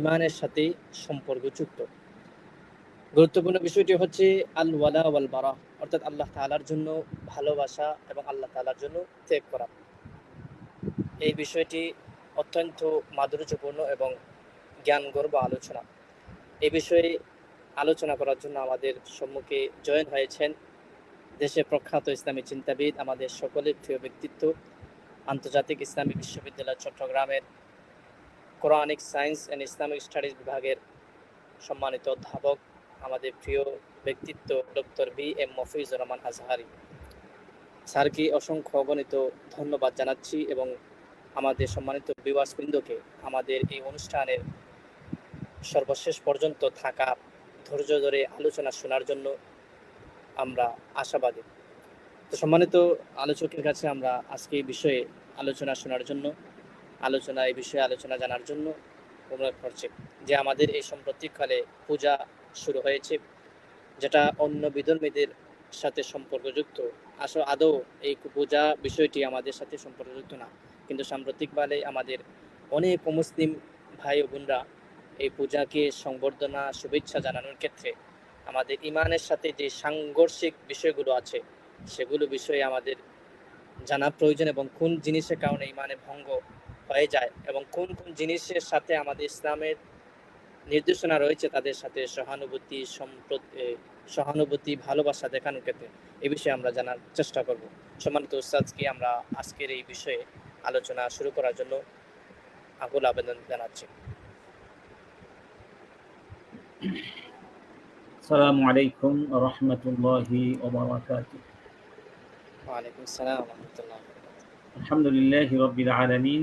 ইমানের সাথে সম্পর্কযুক্ত। গুরুত্বপূর্ণ বিষয়টি হচ্ছে আল ওয়ালা ওয়াল বারা, অর্থাৎ আল্লাহ তাআলার জন্য ভালোবাসা এবং আল্লাহ তাআলার জন্য ত্যাগ করা। এই বিষয়টি অত্যন্ত মাধুর্যপূর্ণ এবং জ্ঞানগর্ভ আলোচনা। এই বিষয়ে আলোচনা করার জন্য আমাদের সম্মুখে জয়েন হয়েছেন দেশের প্রখ্যাত ইসলামী চিন্তাবিদ, আমাদের সকলের প্রিয় ব্যক্তিত্ব, আন্তর্জাতিক ইসলামী বিশ্ববিদ্যালয় চট্টগ্রামের Quranic science and Islamic studies বিভাগের সম্মানিত অধ্যাপক, আমাদের প্রিয় ব্যক্তিত্ব ডক্টর বি.এম. মফিজুর রহমান আজহারি স্যারকে অসংখ্য অগণিত ধন্যবাদ জানাচ্ছি এবং আমাদের সম্মানিত ভিউয়ার্সবৃন্দকে আমাদের এই অনুষ্ঠানের সর্বশেষ পর্যন্ত থাকা, ধৈর্য ধরে আলোচনা শোনার জন্য আমরা আশাবাদী। তো সম্মানিত আলোচকের কাছে আমরা আজকে এই বিষয়ে আলোচনা শোনার জন্য, এই বিষয়ে আলোচনা জানার জন্য অনুরোধ করছি যে আমাদের এই সাম্প্রতিককালে পূজা শুরু হয়েছে, যেটা অন্য বিধর্মীদের সাথে সম্পর্কযুক্ত। আসলে আদৌ এই পূজা বিষয়টি আমাদের সাথে সম্পর্কযুক্ত না, কিন্তু সাম্প্রতিককালে আমাদের অনেক মুসলিম ভাই ও বোনরা এই পূজাকে সংবর্ধনা, শুভেচ্ছা জানানোর ক্ষেত্রে আমাদের ইমানের সাথে যে সাংঘর্ষিক বিষয়গুলো আছে সেগুলো বিষয়ে আমাদের জানা প্রয়োজন, এবং কোন জিনিসের কারণে ইমানে ভঙ্গ হয়ে যায় এবং কোন কোন জিনিসের সাথে আমাদের ইসলামের নির্দেশনা রয়েছে তাদের সাথে সহানুভূতি, ভালোবাসা দেখানোর ক্ষেত্রে এই বিষয়ে আমরা জানার চেষ্টা করব। সম্মানিত উস্তাদকে আমরা আজকের এই বিষয়ে আলোচনা শুরু করার জন্য আকুল আবেদন জানাচ্ছি। আসসালামু আলাইকুম ওয়া রাহমাতুল্লাহি ওয়া বারাকাতুহু। ওয়া আলাইকুম আসসালাম ওয়া রাহমাতুল্লাহি ওয়া বারাকাতুহু। আলহামদুলিল্লাহি রাব্বিল আলামিন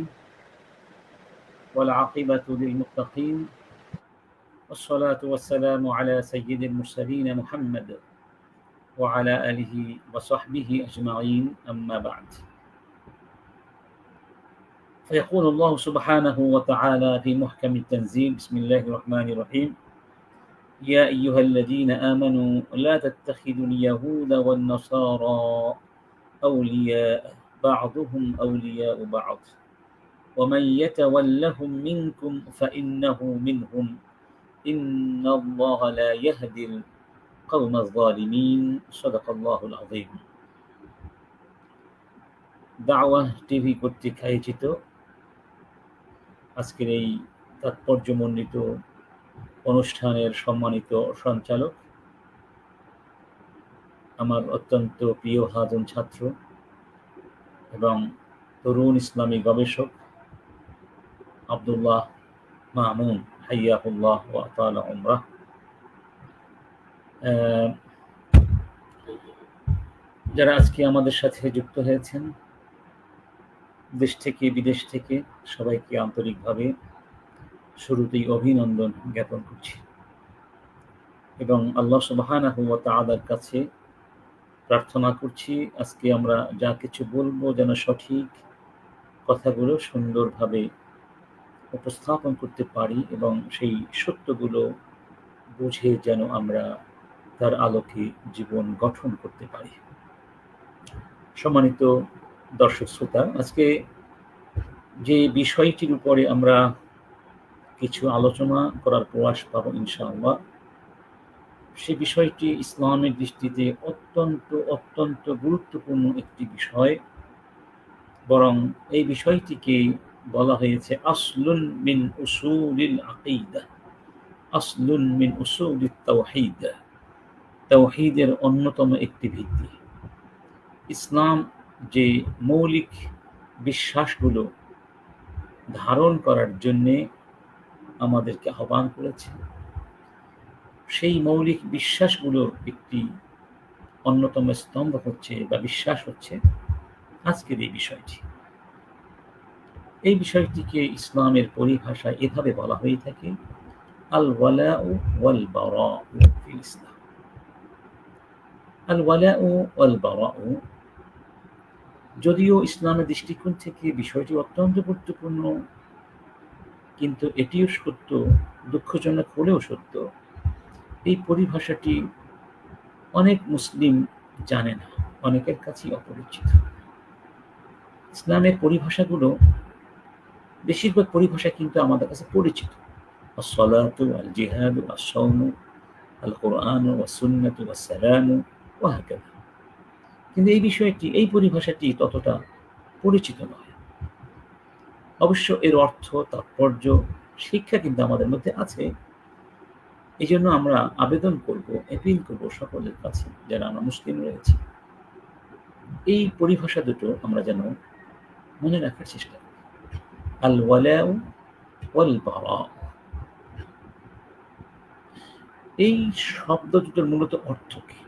ওয়াল আকিবাতু লিল মুত্তাকিন ওয়াসসালাতু ওয়াসসালামু আলা সাইয়্যিদিল মুরসালিন মুহাম্মদ ওয়া আলা আলিহি ওয়া সাহবিহি আজমাইন, আম্মা বা'দ। فيقول الله سبحانه وتعالى في محكم التنزيل: بسم الله الرحمن الرحيم يا أيها الذين آمنوا لا تتخذوا اليهود والنصارى أولياء بعضهم أولياء بعض ومن يتولهم منكم فإنه منهم إن الله لا يهدي القوم الظالمين صدق الله العظيم। দাওয়া টিভি কর্তৃক আয়োজিত আজকের এই তাৎপর্যমণ্ডিত অনুষ্ঠানের সম্মানিত সঞ্চালক, আমার অত্যন্ত প্রিয় হাজন ছাত্র এবং তরুণ ইসলামী গবেষক আব্দুল্লাহ মামুন হাইয়াহুল্লাহ ওয়া তাআলা উমরাহ, যারা আজকে আমাদের সাথে যুক্ত হয়েছেন দেশ থেকে বিদেশ থেকে, সবাইকে আন্তরিকভাবে শুরুতেই অভিনন্দন জ্ঞাপন করছি এবং আল্লাহ সুবহানাহু ওয়া তাআলার কাছে প্রার্থনা করছি আজকে আমরা যা কিছু বলবো যেন সঠিক কথাগুলো সুন্দরভাবে উপস্থাপন করতে পারি এবং সেই সত্যগুলো বুঝে যেন আমরা তার আলোকে জীবন গঠন করতে পারি। সম্মানিত দর্শক শ্রোতা, আজকে যে বিষয়টির উপরে আমরা কিছু আলোচনা করার প্রয়াস পাব ইনশাআল্লাহ, সে বিষয়টি ইসলামের দৃষ্টিতে অত্যন্ত গুরুত্বপূর্ণ একটি বিষয়। বরং এই বিষয়টিকে বলা হয়েছে আসলুন মিন উসুলিল আকিদা, আসলুন মিন উসুলিত তাওহীদ, তাওহীদের অন্যতম একটি ভিত্তি। ইসলাম যে মৌলিক বিশ্বাসগুলো ধারণ করার জন্যে আমাদেরকে আহ্বান করেছে, সেই মৌলিক বিশ্বাসগুলোর একটি অন্যতম স্তম্ভ হচ্ছে বা বিশ্বাস হচ্ছে আজকের এই বিষয়টি। এই বিষয়টিকে ইসলামের পরিভাষায় এভাবে বলা হয়ে থাকে আল ওয়ালাউ ওয়াল বারাউ ফিল ইসলাম। আল ওয়ালাউ ওয়াল বারাউ, যদিও ইসলামের দৃষ্টিকোণ থেকে বিষয়টি অত্যন্ত গুরুত্বপূর্ণ, কিন্তু এটিও সত্য, দুঃখজনক হলেও সত্য, এই পরিভাষাটি অনেক মুসলিম জানে না, অনেকের কাছেই অপরিচিত। ইসলামের পরিভাষাগুলো, বেশিরভাগ পরিভাষা কিন্তু আমাদের কাছে পরিচিত, আস-সালাতু ওয়াল জিহাদু ওয়াস-সাওমু আল কোরআনু ওয়াস-সুন্নাতু ওয়াস-সালামু ওয়া হাকাযা। কিন্তু এই বিষয়টি, এই পরিভাষাটি ততটা পরিচিত নয়। অবশ্য এর অর্থ, তাৎপর্য, শিক্ষা কিন্তু আমাদের মধ্যে আছে। এজন্য আমরা আবেদন করব, অ্যাপিল করব সকলের কাছে যারা আমরা মুসলিম রয়েছি, এই পরিভাষা দুটো আমরা যেন মনে রাখার চেষ্টা করি। আল ওয়ালাউ ওয়াল বারা, এই শব্দ দুটোর মূলত অর্থ কি?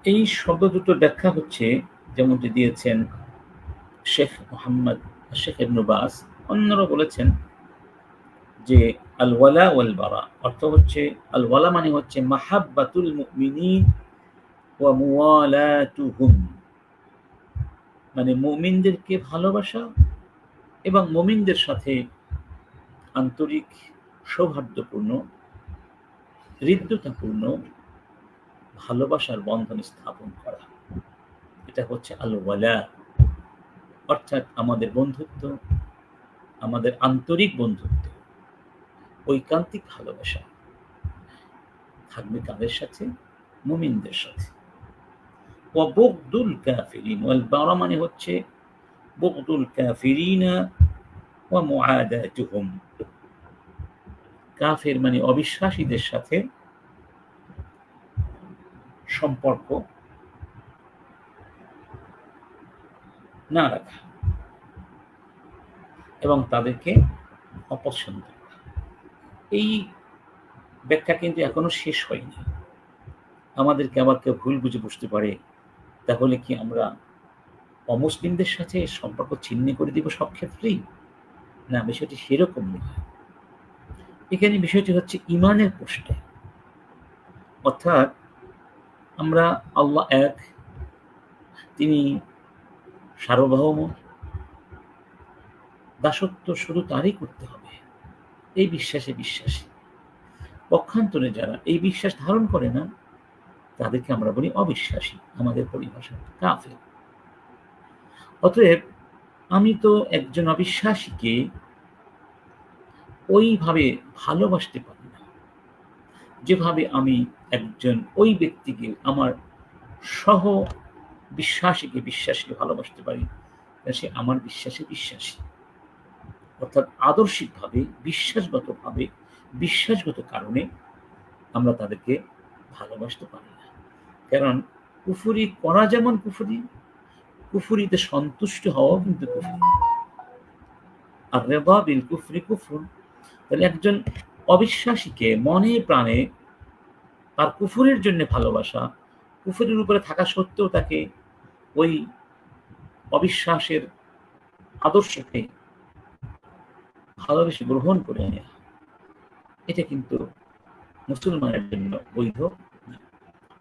এই শব্দ দুটোর ব্যাখ্যা হচ্ছে যেমনটি দিয়েছেন শেখ মোহাম্মদ, শেখ ইবনে বাজ, অন্যরা বলেছেন যে আল ওয়ালা ওয়াল বারা অর্থ হচ্ছে, আল ওয়ালা মানে হচ্ছে মাহাব্বাতুল মুমিনিন ওয়া মুওয়ালাতুহুম, মানে মুমিনদেরকে ভালোবাসা এবং মুমিনদের সাথে আন্তরিক, সৌহার্দ্যপূর্ণ, হৃদ্যতাপূর্ণ ভালোবাসার বন্ধন স্থাপন করা। এটা হচ্ছে আল ওয়ালা, অর্থাৎ আমাদের বন্ধুত্ব, আমাদের আন্তরিক বন্ধুত্ব, ঐকান্তিক ভালোবাসা থাকবে কাদের সাথে? মুমিনদের সাথে। ওয়া বুগদুল কাফিরিন ওয়াল বারা মানে হচ্ছে বুগদুল কাফিরিনা ওয়া মুআদাতুহুম, কাফের মানে অবিশ্বাসীদের সাথে সম্পর্ক না রাখা এবং তাদেরকে অপছন্দ করা। এই ব্যাখ্যা কিন্তু এখনো শেষ হয়নি। আমাদেরকে আবার কেউ ভুল বুঝে বসতে পারে, তাহলে কি আমরা অমুসলিমদের সাথে সম্পর্ক ছিন্ন করে দিব সব ক্ষেত্রেই? না, বিষয়টি সেরকম নয়। এখানে বিষয়টি হচ্ছে ঈমানের প্রশ্নে, অর্থাৎ আমরা আল্লাহ এক, তিনি সার্বভৌম, দাসত্ব শুধু তারই করতে হবে, এই বিশ্বাসে বিশ্বাসী। পক্ষান্তরে যারা এই বিশ্বাস ধারণ করে না, তাদেরকে আমরা বলি অবিশ্বাসী, আমাদের পরিভাষা কাফের। অতএব আমি তো একজন অবিশ্বাসীকে ওইভাবে ভালোবাসতে পারি না যেভাবে আমি একজন ওই ব্যক্তিকে, আমার সহ বিশ্বাসীকে, বিশ্বাসীকে ভালোবাসতে পারি, সে আমার বিশ্বাসে বিশ্বাসী। অর্থাৎ আদর্শিকভাবে, বিশ্বাসগতভাবে, বিশ্বাসগত কারণে আমরা তাদেরকে ভালোবাসতে পারি না। কারণ কুফরি করা যেমন কুফরি, কুফরিতে সন্তুষ্ট হওয়াও কিন্তু কুফরি। আর রিদা বিল কুফরি কুফরুন, তাহলে একজন অবিশ্বাসীকে মনে প্রাণে তার কুফরের জন্য ভালোবাসা, কুফরের উপরে থাকা সত্ত্বেও তাকে ওই অবিশ্বাসের আদর্শকে ভালোবেসে গ্রহণ করে নেওয়া, এটা কিন্তু মুসলমানের জন্য বৈধ না।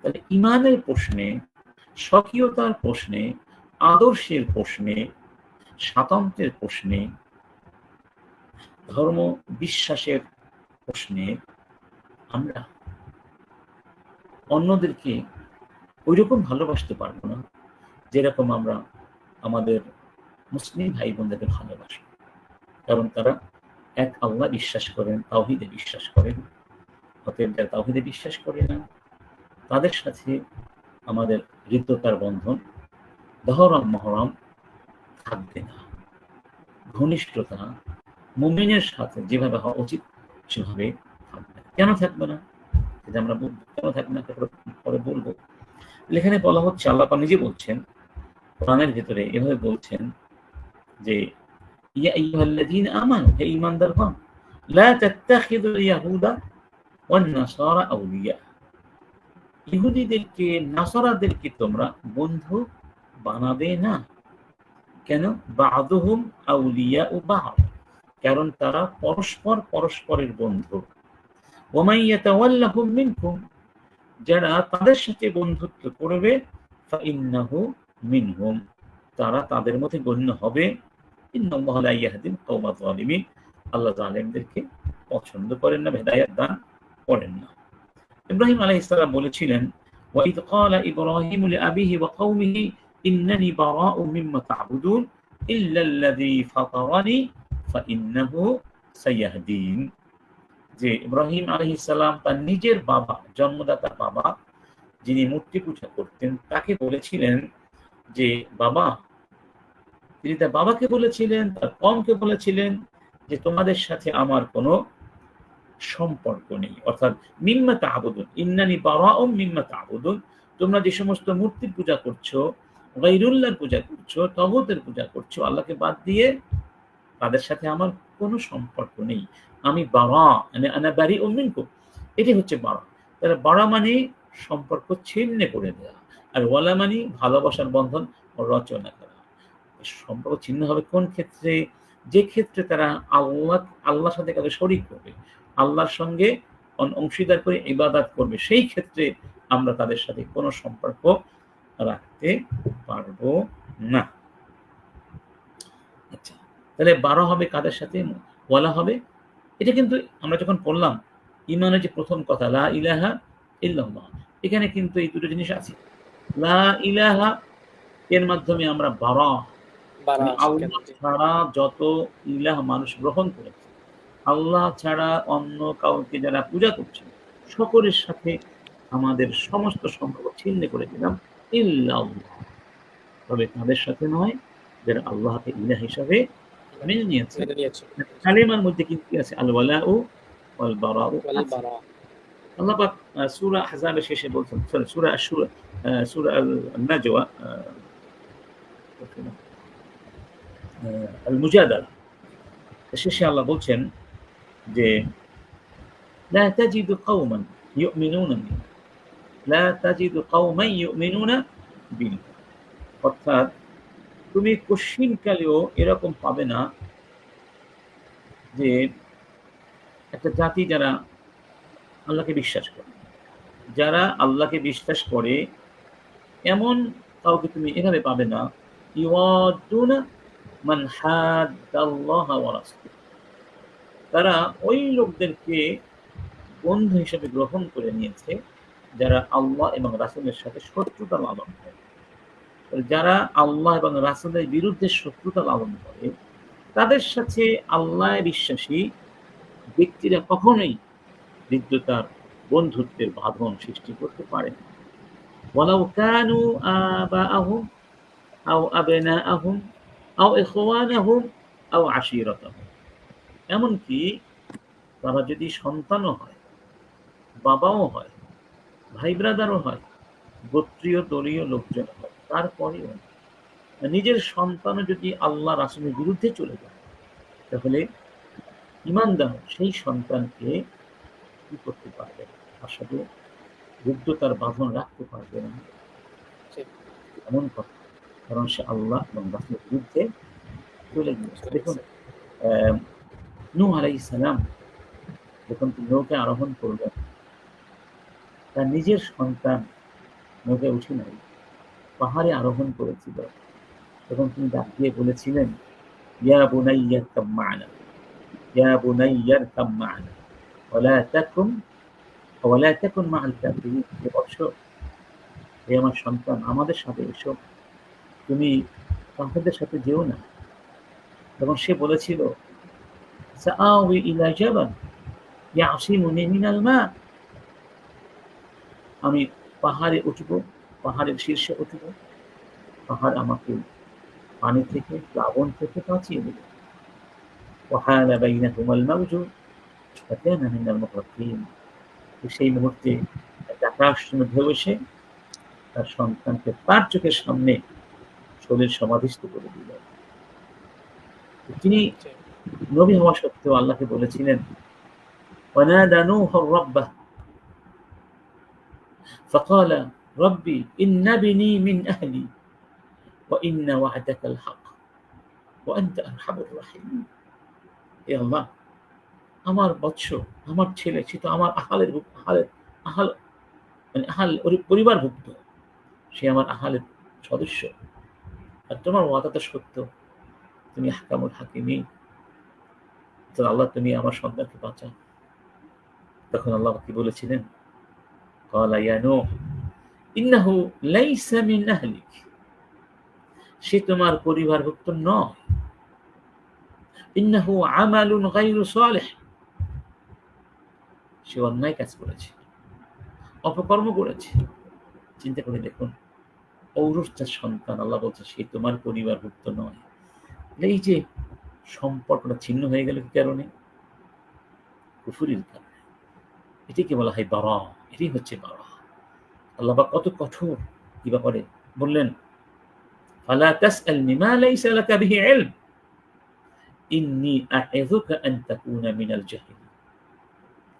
তাহলে ঈমানের প্রশ্নে, স্বকীয়তার প্রশ্নে, আদর্শের প্রশ্নে, স্বাতন্ত্র্যের প্রশ্নে, ধর্ম বিশ্বাসের প্রশ্নে আমরা অন্যদেরকে ওইরকম ভালোবাসতে পারবো না যেরকম আমরা আমাদের মুসলিম ভাই বোনদেরকে ভালোবাসি। কারণ তারা এক আল্লাহ বিশ্বাস করেন, তাওহীদে বিশ্বাস করেন। অতএব যারা তাওহীদে বিশ্বাস করে না, তাদের সাথে আমাদের হৃদ্যতার বন্ধন দহরম মহরম থাকবে না। ঘনিষ্ঠতা মুমিনের সাথে যেভাবে হওয়া উচিত সেভাবে থাকবে না। কেন থাকবে না? এটা আমরা কেন থাকবে না পরে বলবো। এখানে বলা হচ্ছে, আল্লাহ পাক নিজে বলছেন কোরআনের ভিতরে, এভাবে বলছেন যে ইয়া আইয়ুহাল্লাযীনা আমানু, হে ঈমানদারগণ, লা তাত্তাখিযুল ইয়াহুদা ওয়ান নাসারা আউলিয়া, ইহুদিদেরকে, নাসারাদেরকে তোমরা বন্ধু বানাবে না। কেন? বা'দুহুম আউলিয়াউ বা'দ, কারণ তারা পরস্পর পরস্পরের বন্ধু। ওয়া মান ইয়াতাওয়াল্লাহুম মিনকুম, যারা তাদের সাথে বন্ধুত্ব করবে, ফাইন্নাহু মিনহুম, তারা তাদের মধ্যে গণ্য হবে। ইন্নাল্লাহা লা ইয়াহদিল কওমায যালিমিন, আল্লাহ জালেমদেরকে পছন্দ করেন না, হেদায়েত দান করেন না। ইব্রাহিম আলাইহিস সালাম বলেছিলেন, ওয়া ইয ক্বালা ইব্রাহিমু লিআবিহি ওয়া কওমিহি ইন্নানি বারাউম মিম্মা তা'বুদুন ইল্লাল্লাযী ফাতারানি ফাইন্নাহু সাইয়াহদিন, যে ইব্রাহিম আলাইহিস সালাম তার নিজের বাবা, জন্মদাতা বাবা যিনি মূর্তি পূজা করতেন, তাকে বলেছিলেন যে বাবা, তিনি তার বাবাকে বলেছিলেন, তার কওমকে বলেছিলেন যে তোমাদের সাথে আমার কোনো সম্পর্ক নেই, অর্থাৎ মিম্মা তা'বুদুন ইন্নানি বারাউম মিম্মা তা'বুদুন, তোমরা যে সমস্ত মূর্তির পূজা করছো, গায়রুল্লাহর পূজা করছো, তাগুতের পূজা করছো, আল্লাহকে বাদ দিয়ে, তাদের সাথে আমার কোনো সম্পর্ক নেই। আমি বারা, মানে আনা বারিউম মিনকুম, এটি হচ্ছে বারা। তাহলে বারা মানে সম্পর্ক ছিন্ন করে দেওয়া, আর ওয়ালা মানে ভালোবাসার বন্ধন রচনা করা। সম্পর্ক ছিন্ন হবে কোন ক্ষেত্রে? যে ক্ষেত্রে তারা আল্লাহর সাথে কাউকে শরীক করবে, আল্লাহর সঙ্গে অংশীদার করে ইবাদত করবে, সেই ক্ষেত্রে আমরা তাদের সাথে কোনো সম্পর্ক রাখতে পারবো না। আচ্ছা, তাহলে বারা হবে কাদের সাথে? ওয়ালা হবে। এটা কিন্তু আমরা যখন পড়লাম ঈমানের যে প্রথম কথা লা ইলাহা ইল্লাল্লাহ, এখানে কিন্তু এই দুটো জিনিস আছে। লা ইলাহা এর মাধ্যমে আমরা বারা, বারা মানে শিক্ষা আল্লাহ দিচ্ছি। ছাড়া যত ইলাহ মানুষ গ্রহণ করেছে, আল্লাহ ছাড়া অন্য কাউকে যারা পূজা করছে, সকলের সাথে আমাদের সমস্ত সম্পর্ক ছিন্ন করে দিলাম, ইল্লাল্লাহ, তবে তাদের সাথে নয় যারা আল্লাহকে ইলাহ হিসাবে মেনে নিয়েছে। মেনে নিয়েছিল। কালেমার মধ্যে কিন্তু আছে আল ওয়ালাউ ওয়াল বারাউ ওয়াল আছে। বারা। আল্লাহ পাক সূরা আহজাবের শেষে বলছেন, সরি সূরা আশ-শুরা, সূরা আল-নাজওয়া, আল-মুজাদালা শেষে আল্লাহ বলছেন যে লা তাজিদু কওমান ইউমিনুনা বিল্লাহ, লা তাজিদু কওমান ইউমিনুনা বিল্লাহ, অর্থাৎ তুমি কশিনকালেও এরকম পাবে না যে একটা জাতি যারা আল্লাহকে বিশ্বাস করে, যারা আল্লাহকে বিশ্বাস করে এমন কাউকে তুমি এভাবে পাবে না, ইওয়াদুনা মান হাদ্দাল্লাহা ওয়া রাসূলাহু, তারা ওই লোকদেরকে বন্ধু হিসেবে গ্রহণ করে নিয়েছে যারা আল্লাহ এবং রাসূলের সাথে শত্রুতা লালন করে। যারা আল্লাহ এবং রাসূলের বিরুদ্ধে শত্রুতা লালন করে, তাদের সাথে আল্লাহ বিশ্বাসী ব্যক্তিরা কখনোই হৃদ্যতার, বন্ধুত্বের বাঁধন সৃষ্টি করতে পারে না। ওয়ালাউ কানু আবাআহুম আও আবনাআহুম আও ইখওয়ানাহুম আও আশীরাতাহুম, এমনকি তারা যদি সন্তানও হয়, বাবাও হয়, ভাই ব্রাদারও হয়, গোত্রীয় দলীয় লোকজন হয়, তারপরেও নিজের সন্তানও যদি আল্লাহ রাসূলের বিরুদ্ধে চলে যায়, তাহলে ঈমানদার সেই সন্তানকে কি করতে পারবে না, তার সাথে হৃদ্যতার বাঁধন রাখতে পারবে না, ঠিক। এমন কথা। কারণ সে আল্লাহ এবং রাসূলের বিরুদ্ধে চলে গিয়েছে। দেখুন, নূহ আলাইহিস সালাম যখন তিনি নৌকায় আরোহণ করলেন, তার নিজের সন্তান নৌকায় উঠে নাই, পাহাড়ে আরোহণ করেছিল। তখন তিনি ডাক দিয়ে বলেছিলেন, ইয়া বুনাইয়া ইরকাব মা'না, ইয়া বুনাইয়া ইরকাব মা'না ওয়ালা তাকুন মা'আল কাফিরিন, হে বৎস, হে আমার সন্তান, আমাদের সাথে এসো, তুমি কাফেরদের সাথে যেও না। তখন সে বলেছিল, সাআওই ইলা জাবাল ইয়াসিমুনি মিনাল মা, আমি পাহাড়ে উঠব, পাহাড়ের শীর্ষে উঠব, পাহাড় আমাকে পানি থেকে, প্লাবন থেকে বাঁচিয়ে দেবে। ওয়াহালা বাইনাহুমাল মাওজু ফাকানা মিনাল মুগরাকিন, সেই মুহূর্তে একটা আকাশচুম্বী ঢেউ এসে তার সন্তানকে তার চোখের সামনে শরীর সমাধিস্থ করে দিল। তিনি ঠিক। নবী হওয়া সত্ত্বেও আল্লাহকে বলেছিলেন, ওয়ানাদা নূহু রাব্বাহ ফাকালা রাব্বি ইন্না বিনি মিন আহলি ওয়া ইন্না ওয়া'দাকাল হক ওয়া আনতা আরহামুর রাহিমিন। হে আল্লাহ, আমার বৎস, আমার ছেলে, সে তো আমার আহাল, মানে পরিবারভুক্ত, সে আমার আহালের সদস্য, আর তোমার ওয়াদা তো সত্য, তুমি আহকামুল হাকিমিন, তো আল্লাহ তুমি আমার সন্তানকে বাঁচাও। তখন আল্লাহ কি বলেছিলেন, ক্বালা ইয়া নূহ ইন্নাহু লাইসা মিন আহলিক, সে তোমার পরিবারভুক্ত নয়, ইন্নাহু আমালুন গায়রু সালিহ, সে অন্যায় কাজ করেছে, অপকর্ম করেছে। চিন্তা করে দেখুন, ঔরসজাত সন্তান, আল্লাহ বলছে সে তোমার পরিবারভুক্ত নয়। এই যে সম্পর্কটা ছিন্ন হয়ে গেল কি কারণে? কুফরির কারণে। এটিকে বলা হয় বারা, এটি হচ্ছে বারা। আল্লাহ পাক কত কঠোর কি ব্যাপারে বললেন, ফালা তাসআলনি মা লাইসা লাকা বিহি ইলম ইন্নী আ'ইযুকা আন তাকুনা মিনাল জাহিলিন।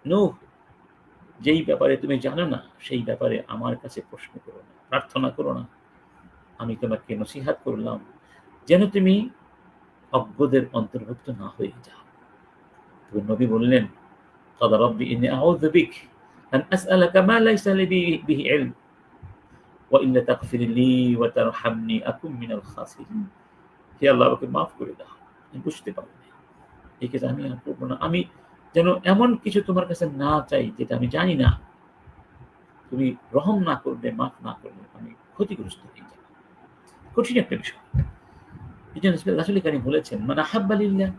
নূহ, যেই ব্যাপারে তুমি জানো না সেই ব্যাপারে আমার কাছে প্রশ্ন করো না, প্রার্থনা করো না। আমি তোমাকে নসিহত করলাম যেন তুমি অজ্ঞদের অন্তর্ভুক্ত না হয়ে যাও। তো নবী বললেন, ক্বালা রাব্বি ইন্নী আউযু বিক আন আসআলাকা মা লাইসা লি বিহি ইলম ওয়া ইল্লা তাগফির লি ওয়া তারহামনি আকুন মিনাল খাসিরিন। হে আল্লাহ, আমাকে মাফ করে দাও, আমি বুঝতে পারিনি, এই কাজ আমি আর করবো না। আমি যেন এমন কিছু তোমার কাছে না চাই যেটা আমি জানি না, তুমি রহম না করলে, মাফ না করলে আমি ক্ষতিগ্রস্ত হয়ে যাব। কঠিন একটা বিষয়। এই জন্য রাসূল কারীম বলেছেন, মান আহাব্বা লিল্লাহ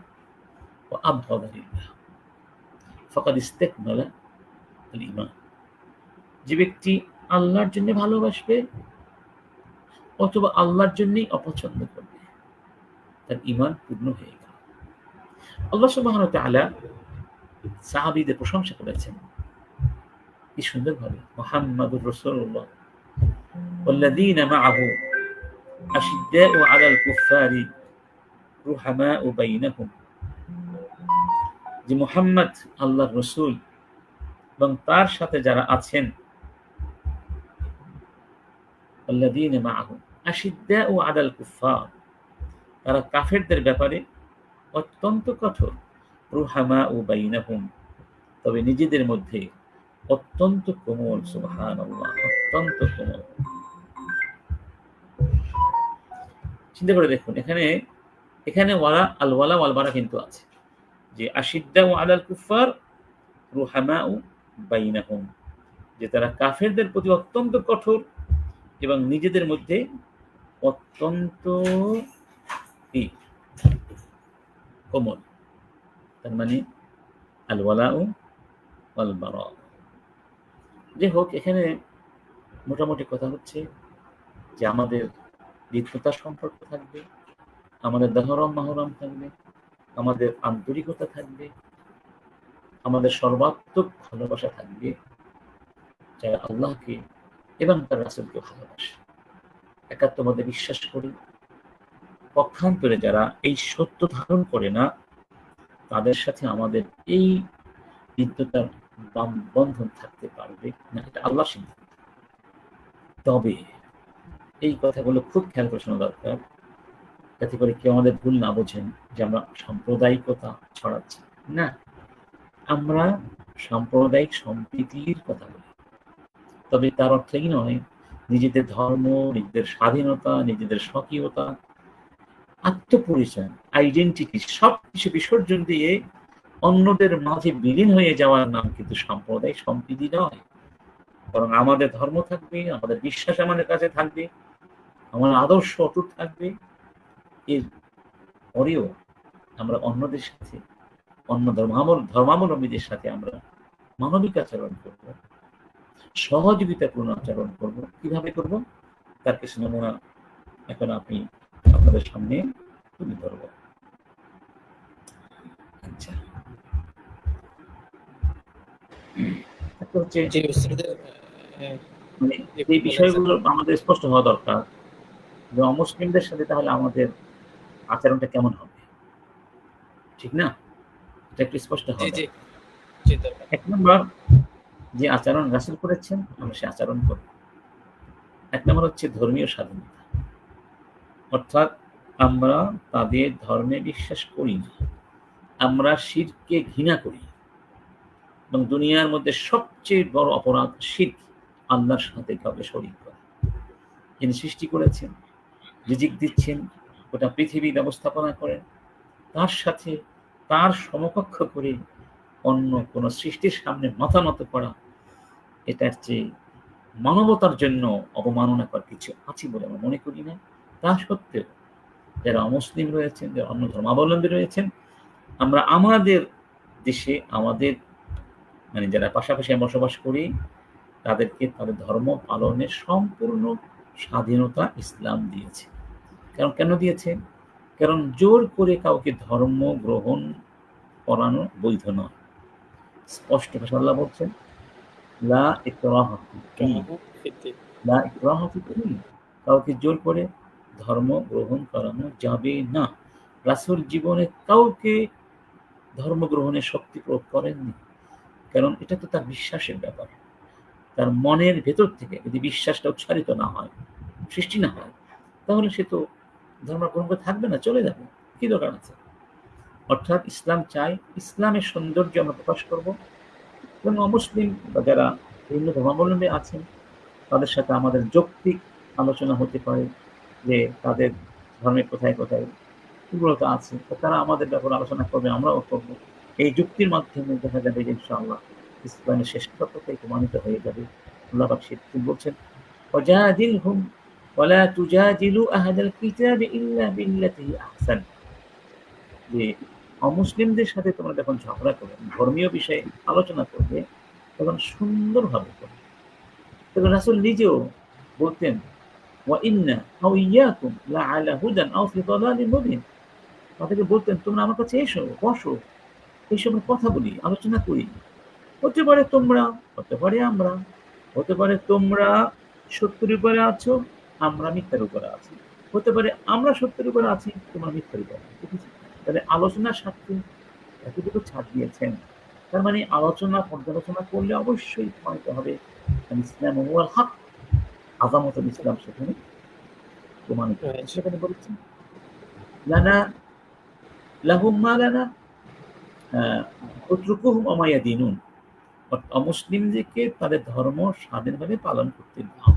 ওয়া আবগাদা লিল্লাহ ফাকাদ ইসতাকমালা আল ঈমান। যে ব্যক্তি আল্লাহর জন্য ভালোবাসবে অথবা আল্লাহর জন্যই অপছন্দ করবে, তার ঈমান পূর্ণ হয়ে গেল। আল্লাহ সুবহানাহু ওয়া তাআলা সাহাবীদের প্রশংসা করেছেন কি সুন্দরভাবে, মুহাম্মাদুর রাসূলুল্লাহ ওয়াল্লাযীনা মাআহু আশিদ্দাউ আলাল কুফফারি রুহামাউ বাইনাহুম। যে মুহাম্মদ আল্লাহর রাসূল এবং তার সাথে যারা আছেন, ওয়াল্লাযীনা মাআহু আশিদ্দাউ আলাল কুফফার, তারা কাফেরদের ব্যাপারে অত্যন্ত কঠোর, রুহামাউ বাইনাহুম, তবে নিজেদের মধ্যে অত্যন্ত কোমল। সুবহানাল্লাহ, অত্যন্ত কোমল। চিন্তা করে দেখুন, এখানে ওয়ালা আল ওয়ালা ওয়াল বারা কিন্তু আছে, যে আশিদ্দাউ আলাল কুফফার রুহামাউ বাইনাহুম, যে তারা কাফেরদের প্রতি অত্যন্ত কঠোর এবং নিজেদের মধ্যে অত্যন্ত কোমল। তার মানে আল ওয়ালাউ ওয়াল বারা। যে হোক, এখানে মোটামুটি কথা হচ্ছে যে আমাদের মিত্রতার সম্পর্ক থাকবে, আমাদের দহরম মাহরম থাকবে, আমাদের আন্তরিকতা থাকবে, আমাদের সর্বাত্মক ভালোবাসা থাকবে যারা আল্লাহকে এবং তার রাসূলকে ভালোবাসে, একাত্মবাদে বিশ্বাস করি। পক্ষান্তরে যারা এই সত্য ধারণ করে না, তাদের সাথে আমাদের এই মিত্রতার বন্ধন থাকতে পারবে না, এটা আল্লাহ সিদ্ধান্ত। তবে এই কথাগুলো খুব খেয়াল করে শোনা দরকার, যাতে করে কেউ আমাদের ভুল না বোঝেন যে আমরা সাম্প্রদায়িকতা ছড়াচ্ছি। না, আমরা সাম্প্রদায়িক সম্প্রীতির কথা বলি, তবে তার অর্থ এই নয় নিজেদের ধর্ম, নিজেদের স্বাধীনতা, নিজেদের স্বকীয়তা, আত্মপরিচয়, আইডেন্টিটি সবকিছু বিসর্জন দিয়ে অন্যদের মাঝে বিলীন হয়ে যাওয়ার নাম কিন্তু সাম্প্রদায়িক সম্প্রীতি নয়। বরং আমাদের ধর্ম থাকবে, আমাদের বিশ্বাস আমাদের কাছে থাকবে, আমার আদর্শ অটুট থাকবে। এর পরেও আমরা অন্যদের সাথে, অন্য ধর্মাবলম্বীদের সাথে আমরা মানবিক আচরণ করব, সহযোগিতাপূর্ণ আচরণ করব। কিভাবে করব তার কিছু নমুনা এখন আপনাদের সামনে তুলে ধরব। আচ্ছা, একটা হচ্ছে জি উস্তাদ, মানে একটু এই বলেন বিষয়গুলো আমাদের স্পষ্ট হওয়া দরকার যে অমুসলিমদের সাথে তাহলে আমাদের আচরণটা কেমন হবে, ঠিক না? এটা একটু স্পষ্ট জি হওয়া জি দরকার। জি দরকার। এক নম্বর, যে আচরণ রাসূল করেছেন আমরা সে আচরণ করব। এক নম্বর হচ্ছে ধর্মীয় স্বাধীনতা, অর্থাৎ আমরা তাদের ধর্মে বিশ্বাস করি না, আমরা শিরকে ঘৃণা করি, এবং দুনিয়ার মধ্যে সবচেয়ে বড় অপরাধ শিরক, আল্লাহর সাথে কাউকে শরীক করা। যিনি সৃষ্টি করেছেন, রিজিক দিচ্ছেন, গোটা পৃথিবী ব্যবস্থাপনা করেন, তার সাথে তার সমকক্ষ করে অন্য কোনো সৃষ্টির সামনে মাথা নত করা, এটার চেয়ে মানবতার জন্য অবমাননাকর কিছু আছে বলে আমরা মনে করি না। তা সত্ত্বেও যারা অমুসলিম রয়েছেন, যারা অন্য ধর্মাবলম্বী রয়েছেন, আমরা আমাদের দেশে আমাদের মানে যারা পাশাপাশি বসবাস করি তাদেরকে তাদের ধর্ম পালনের সম্পূর্ণ স্বাধীনতা ইসলাম দিয়েছে। কারণ কেন দিয়েছে? কারণ জোর করে কাউকে ধর্ম গ্রহণ করানো বৈধ নয়। স্পষ্ট ভাষায় আল্লাহ বলছেন, লা ইকরাহা ফিদ-দীন, ফিদ্দিন। লা ইকরাহা ফিদ-দীন। কাউকে জোর করে ধর্ম গ্রহণ করানো যাবে না। রাসূল জীবনে কাউকে ধর্ম গ্রহণের শক্তি প্রয়োগ করেননি। কারণ এটা তো তার বিশ্বাসের ব্যাপার। তার মনের ভেতর থেকে যদি বিশ্বাসটা উচ্চারিত না হয়, সৃষ্টি না হয়, তাহলে সে তো ধর্ম গ্রহণ করে থাকবে না, চলে যাবে। কি দরকার আছে? অর্থাৎ ইসলাম চায় ইসলামের সৌন্দর্য আমরা প্রকাশ করব এবং অমুসলিম বা যারা বিভিন্ন ধর্মাবলম্বী আছেন তাদের সাথে আমাদের যৌক্তিক আলোচনা হতে পারে যে তাদের ধর্মে কোথায় কোথায় দুর্বলতা আছে, তো তারা আমাদের ব্যাপারে আলোচনা করবে, আমরাও করব। এই যুক্তির মাধ্যমে দেখা যাবে যে ইনশাআল্লাহ ইসলামের শ্রেষ্ঠত্বটাই প্রমাণিত হয়ে যাবে। আল্লাহ পাক সেটি বলছেন, ওয়াজাদিলহুম ওয়ালা তুজাদিলু আহলাল কিতাবি ইল্লা বিল্লাতি আহসান। যে অমুসলিমদের সাথে তোমরা যখন ঝগড়া করবে, ধর্মীয় বিষয়ে আলোচনা করবে, তখন সুন্দরভাবে করবে। তখন রাসূল নিজেও বলতেন, ওয়া ইন্না আও ইয়াকুম লাআলা হুদান আও ফি দালালিন মুবিন। তাদেরকে বলতেন, তোমরা আমার কাছে এসো, বসো, এই সময় কথা বলি, আলোচনা করি। হতে পারে তোমরা, হতে পারে আমরা, হতে পারে তোমরা সত্যের উপরে আছো, আমরা মিথ্যার উপরে আছি। হতে পারে আমরা সত্যের উপরে আছি, তোমরা মিথ্যার উপরে আছো। ঠিক আছে? তাহলে আলোচনার স্বার্থে এতটুকু ছাড় দিয়েছেন। তার মানে আলোচনা পর্যালোচনা করলে অবশ্যই প্রমাণিত হবে ইসলাম হুয়াল হক, আযামাতুল ইসলাম সেখানে প্রমাণিত হবে। রয়েছে। সেখানে বলেছেন, লানা লাহুম মা লানা উতরুকুহুম ওয়া মা ইয়াদিনুন। অমুসলিমদেরকে তাদের ধর্ম স্বাধীনভাবে পালন করতে দাও।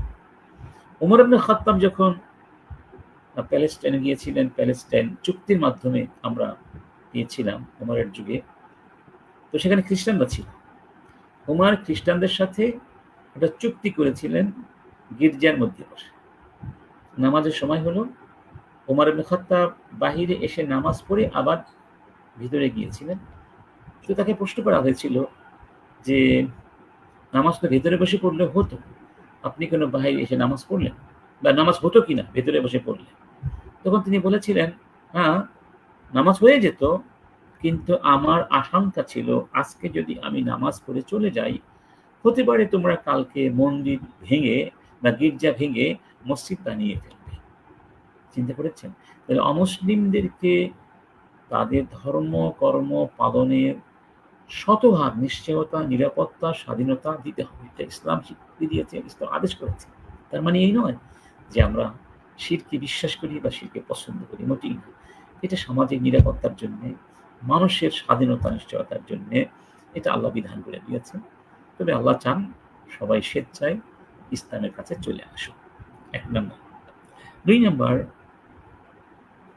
উমর ইবনে খাত্তাব যখন প্যালেস্টাইনে গিয়েছিলেন, প্যালেস্টাইন চুক্তির মাধ্যমে আমরা গিয়েছিলাম উমরের যুগে। তো সেখানে খ্রিস্টানরা ছিল। উমর খ্রিস্টানদের সাথে একটা চুক্তি করেছিলেন গির্জার মধ্যে বসে। নামাজের সময় হলো, উমর ইবনে খাত্তাব বাহিরে এসে নামাজ পড়ে আবার ভিতরে গিয়েছিলেন। তো তাকে প্রশ্ন করা হয়েছিল যে, নামাজ তো ভেতরে বসে পড়লে হতো, আপনি কেন বাহিরে এসে নামাজ পড়লেন? বা নামাজ হতো কিনা ভেতরে বসে পড়লে? তখন তিনি বলেছিলেন, হ্যাঁ, নামাজ হয়ে যেত, কিন্তু আমার আশঙ্কা ছিল আজকে যদি আমি নামাজ পড়ে চলে যাই, হতে পারে তোমরা কালকে মন্দির ভেঙে বা গির্জা ভেঙে মসজিদ বানিয়ে ফেলবে। চিন্তা করেছেন? তাহলে অমুসলিমদেরকে তাদের ধর্ম কর্ম পালনের শতভাগ নিশ্চয়তা, নিরাপত্তা, স্বাধীনতা দিতে হবে। এটা ইসলাম স্বীকৃতি দিয়েছে, ইসলাম আদেশ করেছে। তার মানে এই নয় যে আমরা শিরকে বিশ্বাস করি বা শিরকে পছন্দ করি, মোটেই না। এটা সামাজিক নিরাপত্তার জন্যে, মানুষের স্বাধীনতা নিশ্চয়তার জন্যে এটা আল্লাহ বিধান করে দিয়েছেন। তবে আল্লাহ চান সবাই স্বেচ্ছায় ইসলামের কাছে চলে আসুক। ১ নম্বর। ২ নম্বর,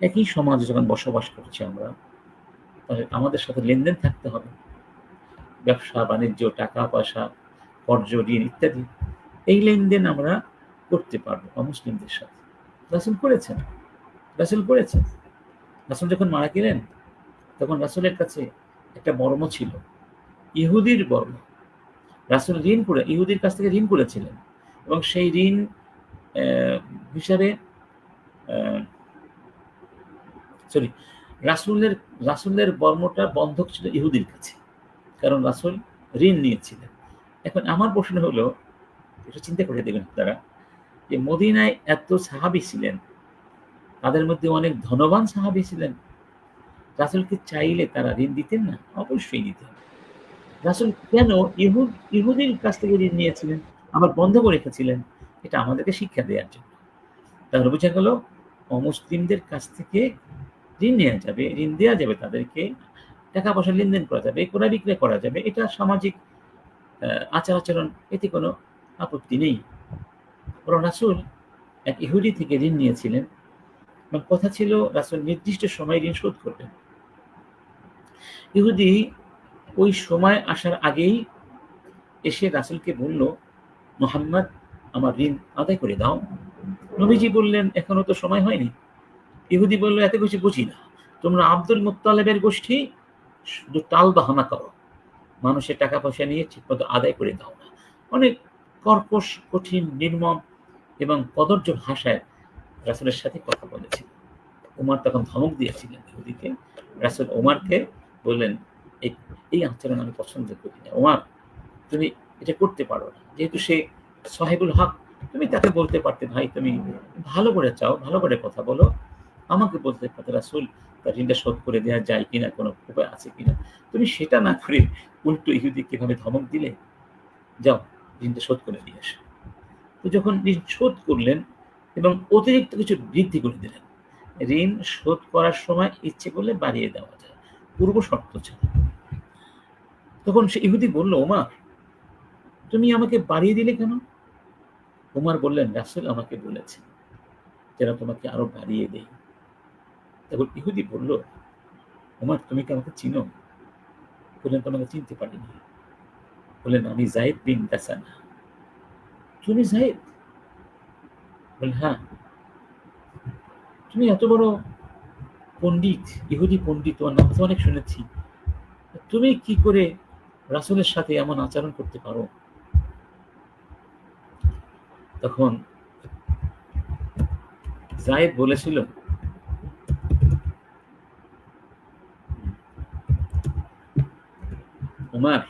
একই সমাজে যখন বসবাস করছি আমরা, তাহলে আমাদের সাথে লেনদেন থাকতে হবে। ব্যবসা বাণিজ্য, টাকা পয়সা, কর্জ, ঋণ ইত্যাদি, এই লেনদেন আমরা করতে পারবো অমুসলিমদের সাথে। রাসূল করেছেন, রাসূল করেছেন। রাসূল যখন মারা গেলেন, তখন রাসূলের কাছে একটা বর্ম ছিল, ইহুদির বর্ম। রাসূল ইহুদির কাছ থেকে ঋণ করেছিলেন এবং সেই ঋণ হিসাবে সরি রাসূলের রাসূলের বর্মটা বন্ধক ছিল ইহুদির কাছে। কারণ রাসূল ঋণ নিয়েছিলেন। এখন আমার প্রশ্ন হলো, একটু চিন্তা করে দেখবেন আপনারা, যে মদিনায় এত সাহাবী ছিলেন, তাদের মধ্যে অনেক ধনবান সাহাবী ছিলেন। রাসূলকে চাইলে তারা ঋণ দিতেন না? অবশ্যই দিতেন। রাসূল কেন ইহুদির কাছ থেকে ঋণ নিয়েছিলেন, আবার বন্ধকও রেখেছিলেন? এটা আমাদেরকে শিক্ষা দেওয়ার জন্য। তাহলে বোঝা গেল অমুসলিমদের কাছ থেকে ঋণ নেয়া যাবে, ঋণ দেয়া যাবে তাদেরকে, টাকা পয়সা লেনদেন করা যাবে, ক্রয় বিক্রয় করা যাবে। এটা সামাজিক আচার-আচরণ, এতে কোনো আপত্তি নেই। বরং রাসূল এক ইহুদি থেকে ঋণ নিয়েছিলেন এবং কথা ছিল রাসূল নির্দিষ্ট সময়ে ঋণ শোধ করবেন। ইহুদি ওই সময় আসার আগেই এসে রাসূলকে বলল, মুহাম্মদ, আমার ঋণ আদায় করে দাও। নবীজি বললেন, এখনো তো সময় হয়নি। ইহুদি বলল, এত কিছু বুঝি না। তোমরা আব্দুল মুত্তালিবের গোষ্ঠী, শুধু টাল বাহানা করো, মানুষের টাকা পয়সা নিয়ে ঠিকমতো আদায় করে দাও না। অনেক কর্কশ, কঠিন, নির্মম এবং কদর্য ভাষায় রাসূলের সাথে কথা বলেছিল। ওমর তখন ধমক দিয়েছিলেন ইহুদিকে। রাসূল ওমরকে বললেন, এই এই আচরণ আমি পছন্দ করি না। ওমর, তুমি এটা করতে পারো না। যেহেতু সে সাহেবুল হক, তুমি তাকে বলতে পারতে, ভাই তুমি ভালো করে চাও, ভালো করে কথা বলো। আমাকে বলতে পারতে, রাসূল তার ঋণটা শোধ করে দেওয়া যায় কিনা, কোনো উপায় আছে কিনা। তুমি সেটা না করে উল্টো ইহুদিকে এভাবে ধমক দিলে, যাও ঋণটা শোধ করে দিয়ে আসো। তো যখন ঋণ শোধ করলেন এবং অতিরিক্ত কিছু বৃদ্ধি করে দিলেন, ঋণ শোধ করার সময় ইচ্ছে করলে বাড়িয়ে দেওয়া যায়, পূর্ব শর্ত ছাড়া। তখন সে ইহুদি বলল, ওমর, তুমি আমাকে বাড়িয়ে দিলে কেন? ওমর বললেন, রাসূল আমাকে বলেছেন যেন তোমাকে আরো বাড়িয়ে দেই। তখন ইহুদি বলল, ওমর, তুমি কি আমাকে চিনো? বললেন, তোমাকে চিনতে পারিনি। বললেন, আমি যায়েদ বিন দাসানা। তুমি যায়েদ? বললেন, হ্যাঁ। তুমি এত বড় পণ্ডিত, ইহুদি পণ্ডিত, তোমার নাম তো অনেক শুনেছি। তুমি কি করে রাসূলের সাথে এমন আচরণ করতে পারো? তখন যায়েদ বলেছিল, ওমর,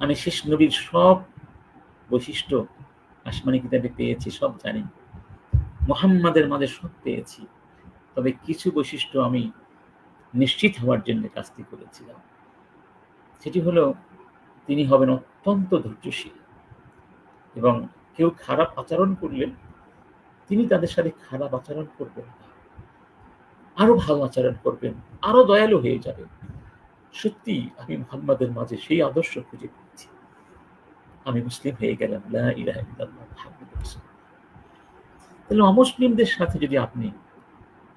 আমি শেষ নবীর সব বৈশিষ্ট্য আসমানি কিতাবে পেয়েছি, সব জানি। মুহাম্মাদের মাঝে সব পেয়েছি। তবে কিছু বৈশিষ্ট্য আমি নিশ্চিত হওয়ার জন্য কাজটি করেছিলাম। সেটি হলো, তিনি হবেন অত্যন্ত ধৈর্যশীল এবং কেউ খারাপ আচরণ করলে তিনি তাদের সাথে খারাপ আচরণ করবেন না, আরো ভালো আচরণ করবেন, আরো দয়ালু হয়ে যাবেন। সত্যি আমি মুহাম্মাদের মাঝে সেই আদর্শ খুঁজে পেয়েছি। আমি মুসলিম হয়ে গেলাম, লা ইলাহা ইল্লাল্লাহ মুহাম্মাদুর রাসূলুল্লাহ। তাহলে অমুসলিমদের সাথে যদি আপনি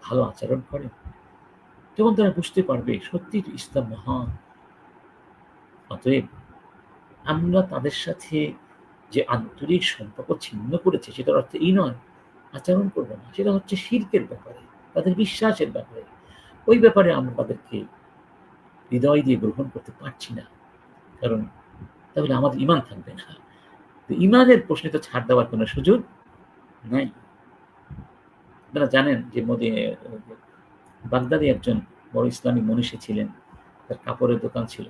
ভালো আচরণ করেন, তখন তারা বুঝতে পারবে সত্যি ইসলাম মহান। অতএব আমরা তাদের সাথে যে আন্তরিক সম্পর্ক ছিন্ন করেছে, সেটার অর্থ এই নয় আচরণ করবো না। সেটা হচ্ছে শিরকের ব্যাপারে, তাদের বিশ্বাসের ব্যাপারে। ওই ব্যাপারে আমরা তাদেরকে হৃদয় দিয়ে গ্রহণ করতে পারছি না, কারণ তাহলে আমাদের ঈমান থাকবে না। তো ঈমানের প্রশ্নে তো ছাড় দেওয়ার কোনো সুযোগ নাই। আপনারা জানেন যে বাগদাদে একজন বড় ইসলামিক মনীষী ছিলেন, তার কাপড়ের দোকান ছিল।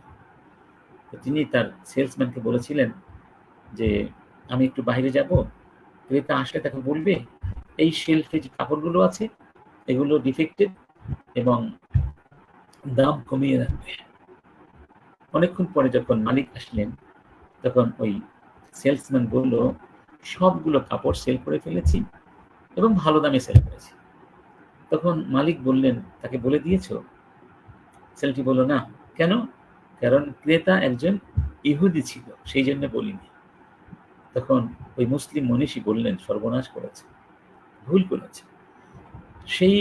তো তিনি তার সেলসম্যানকে বলেছিলেন যে, আমি একটু বাইরে যাব, ক্রেতা আসলে তাকে বলবে এই শেলফে যে কাপড়গুলো আছে এগুলো ডিফেক্টেড এবং দাম কমিয়ে রাখবে। অনেকক্ষণ পরে যখন মালিক আসলেন, তখন ওই সেলসম্যান বলল, সবগুলো কাপড় সেল করে ফেলেছি এবং ভালো দামে সেল করেছি। তখন মালিক বললেন, তাকে বলে দিয়েছো? ছেলেটি বলল, না। কেন? কারণ ক্রেতা একজন ইহুদি ছিল, সেই জন্য বলিনি। তখন ওই মুসলিম মনীষী বললেন, সর্বনাশ করেছে, ভুল করেছে। সেই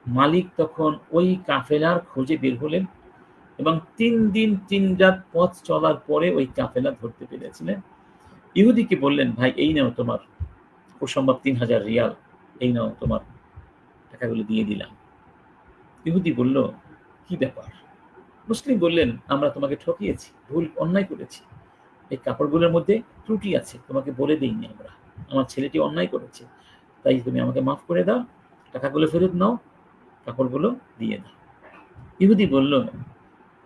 মালিক তখন ওই কাফেলার খোঁজে বের হলেন এবং 3 দিন 3 রাত পথ চলার পরে ওই কাফেলা ধরতে পেরেছিলেন। ইহুদিকে বললেন, ভাই এই নাও তোমার অসম্ভব 3000 রিয়াল, এই নাও তোমার টাকাগুলো দিয়ে দিলাম। ইহুদি বলল, কি ব্যাপার? মুসলিম বললেন, আমরা তোমাকে ঠকিয়েছি, ভুল অন্যায় করেছি। এই কাপড়গুলোর মধ্যে ত্রুটি আছে, তোমাকে বলে দিইনি আমরা। আমার ছেলেটি অন্যায় করেছে, তাই তুমি আমাকে মাফ করে দাও, টাকাগুলো ফেরত নাও, কাপড়গুলো দিয়ে দাও। ইহুদি বলল,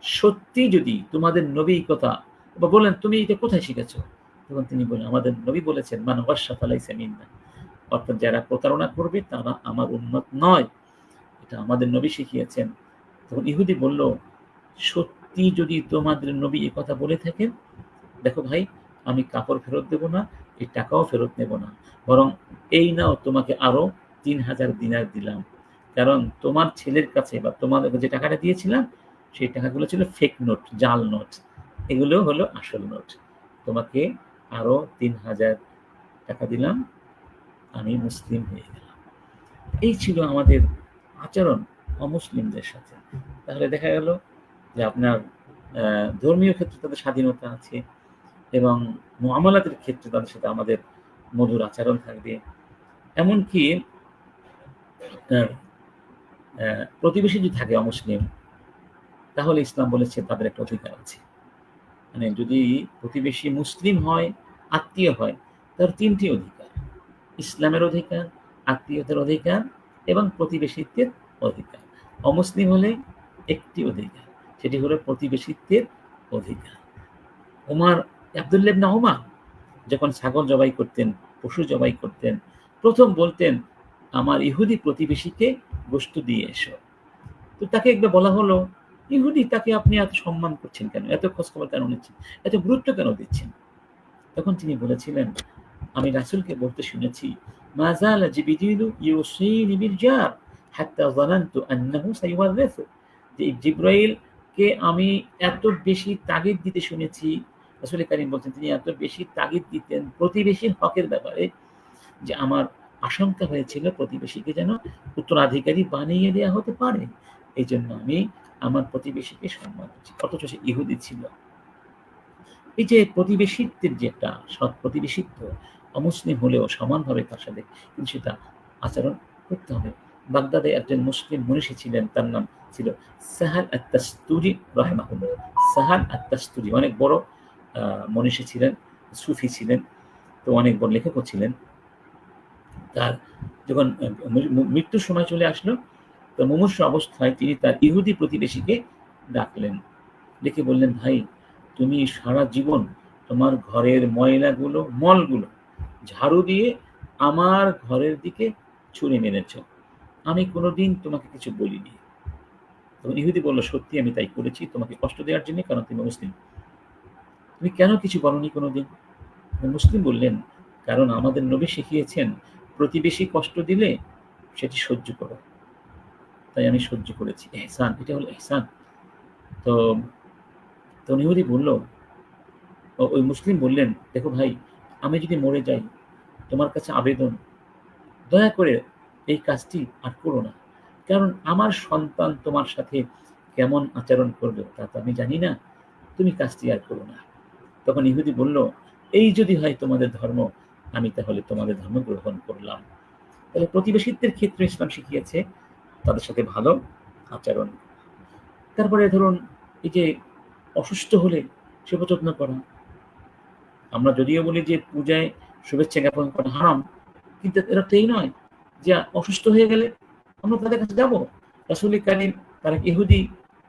সত্যি যদি তোমাদের নবী কথা, বা বললেন, তুমি এটা কোথায় শিখেছো? তখন তিনি বললেন, আমাদের নবী বলেছেন, মান ওয়াশা ফালাইসা মিন্না, অর্থাৎ যারা প্রতারণা করবে তারা আমার উম্মত নয়। এটা আমাদের নবী শিখিয়েছেন। তখন ইহুদি বলল, সত্যি যদি তোমাদের নবী এ কথা বলে থাকেন, দেখো ভাই, আমি কাপড় ফেরত দেব না, এই টাকাও ফেরত নেব না, বরং এই নাও তোমাকে আরো 3000 দিনার দিলাম। কারণ তোমার ছেলের কাছে বা তোমাদের যে টাকাটা দিয়েছিলাম, সেই টাকাগুলো ছিল ফেক নোট, জাল নোট। এগুলো হলো আসল নোট। তোমাকে আরো 3000 টাকা দিলাম, আমি মুসলিম হয়ে গেলাম। এই ছিল আমাদের আচরণ অমুসলিমদের সাথে। তাহলে দেখা গেল যে আপনার ধর্মীয় ক্ষেত্রে তাদের স্বাধীনতা আছে এবং মুআমালাতের ক্ষেত্রে তাদের সাথে আমাদের মধুর আচরণ থাকবে। এমনকি আপনার প্রতিবেশী যদি থাকে অমুসলিম, তাহলে ইসলাম বলেছে তাদের একটা অধিকার আছে। মানে যদি প্রতিবেশী মুসলিম হয়, আত্মীয় হয়, তার ৩টি অধিকার: ইসলামের অধিকার, আত্মীয়তার অধিকার এবং প্রতিবেশিত্বের অধিকার। অমুসলিম হলে একটি অধিকার, সেটি হলো প্রতিবেশিত্বের অধিকার। আব্দুল্লাহ ইবনে ওমর যখন ছাগল জবাই করতেন, পশু জবাই করতেন, প্রথম বলতেন, আমার ইহুদি প্রতিবেশীকে গোশত দিয়ে এসো। তো তাকে একবার বলা হলো, ইহুদি, তাকে আপনি এত সম্মান করছেন কেন, এত খোঁজখবর কেন নিচ্ছেন, এত গুরুত্ব কেন দিচ্ছেন? তখন তিনি বলেছিলেন, আমি রাসূলকে বলতে শুনেছি, মা যালা জিবরিলু ইউসিনি বিল জার হাত্তা যানানতু আন্নাহু সাইওয়ারিসু, যে জিবরাইলকে আমি এত বেশি তাগিদ দিতে শুনেছি। রাসূল কারীম বলছেন, তিনি এত বেশি তাগিদ দিতেন প্রতিবেশীর হকের ব্যাপারে, যে আমার আশঙ্কা হয়েছিল প্রতিবেশীকে যেন উত্তরাধিকারী বানিয়ে দেয়া হতে পারে। এইজন্য আমি আমার প্রতিবেশীকে সম্মান করছি। অথচ সে ইহুদি ছিল। এই যে প্রতিবেশিত্বের যে একটা সৎ প্রতিবেশিত্ব, অমুসলিম হলেও সমানভাবে তার সাথে কিন্তু সেটা আচরণ করতে হবে। বাগদাদে একজন মুসলিম মনীষী ছিলেন, তার নাম ছিল সাহাল আত-তাস্তুরি রাহিমাহুল্লাহ। সাহাল আত-তাস্তুরি অনেক বড় মনীষী ছিলেন, সুফি ছিলেন, তো অনেক বড় লেখকও ছিলেন। তার যখন মৃত্যুর সময় চলে আসলো, তো মুমূর্ষু অবস্থায় তিনি তার ইহুদি প্রতিবেশীকে ডাকলেন, ডেকে বললেন, ভাই, তুমি সারা জীবন তোমার ঘরের মলগুলো ঝাড়ু দিয়ে আমার ঘরের দিকে ছুঁড়ে মেরেছ, আমি কোনোদিন তোমাকে কিছু বলিনি। তখন ইহুদি বলল, সত্যি আমি তাই করেছি, তোমাকে কষ্ট দেওয়ার জন্য, কারণ তুমি মুসলিম। তুমি কেন কিছু বলনি কোনোদিন? মুসলিম বললেন, কারণ আমাদের নবী শিখিয়েছেন, প্রতিবেশী কষ্ট দিলে সেটি সহ্য করো, তাই আমি সহ্য করেছি। এহসান, এটা হলো এহসান। তো তখন ইহুদি বলল, ওই মুসলিম বললেন, দেখো ভাই, আমি যদি মরে যাই, তোমার কাছে আবেদন, দয়া করে এই কাজটি আর করো না, কারণ আমার সন্তান তোমার সাথে কেমন আচরণ করবে তা তো আমি জানি না, তুমি কাজটি আর করো না। তখন ইহুদি বলল, এই যদি হয় তোমাদের ধর্ম, আমি তাহলে তোমাদের ধর্ম গ্রহণ করলাম। তাহলে প্রতিবেশিত্বের ক্ষেত্রে ইসলাম শিখিয়েছে তাদের সাথে ভালো আচরণ। তারপরে ধরুন, এই যে অসুস্থ হলে সেবা যত্ন করা। আমরা যদিও বলি যে পূজায় শুভেচ্ছা জ্ঞাপন করা হারাম, কিন্তু এর অর্থ এই নয় যে অসুস্থ হয়ে গেলে আমরা তাদের কাছে যাব। রাসূল কারীম, তারা ইহুদি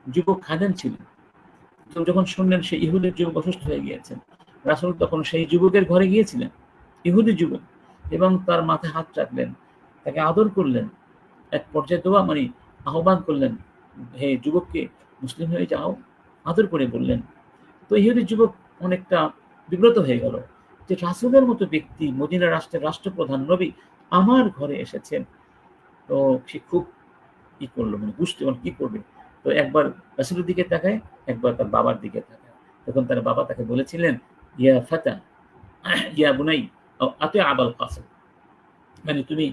যুবক খাদেম ছিলেন, তো যখন শুনলেন সেই ইহুদির যুবক অসুস্থ হয়ে গিয়েছেন, রাসূল তখন সেই যুবকের ঘরে গিয়েছিলেন, ইহুদি যুবক, এবং তার মাথায় হাত রাখলেন, তাকে আদর করলেন, এক পর্যায়ে আহ্বান করলেন, হে যুবককে, মুসলিম হয়ে যাও, আদর করে বললেন। তো ইহুদি যুবক অনেকটা বিব্রত হয়ে গেল, যে রাসূলের মতো ব্যক্তি, মদিনা রাষ্ট্রের রাষ্ট্রপ্রধান নবী আমার ঘরে এসেছেন। তো সে খুব করলো, মানে বুঝতে পারল কি করবে। তো একবার রাসূলের দিকে তাকায়, একবার তার বাবার দিকে তাকায়। তখন তার বাবা তাকে বলেছিলেন, ইয়া ফাতা, ইয়া বুনাই, আতি আবাল কাসিম, মানে তুমি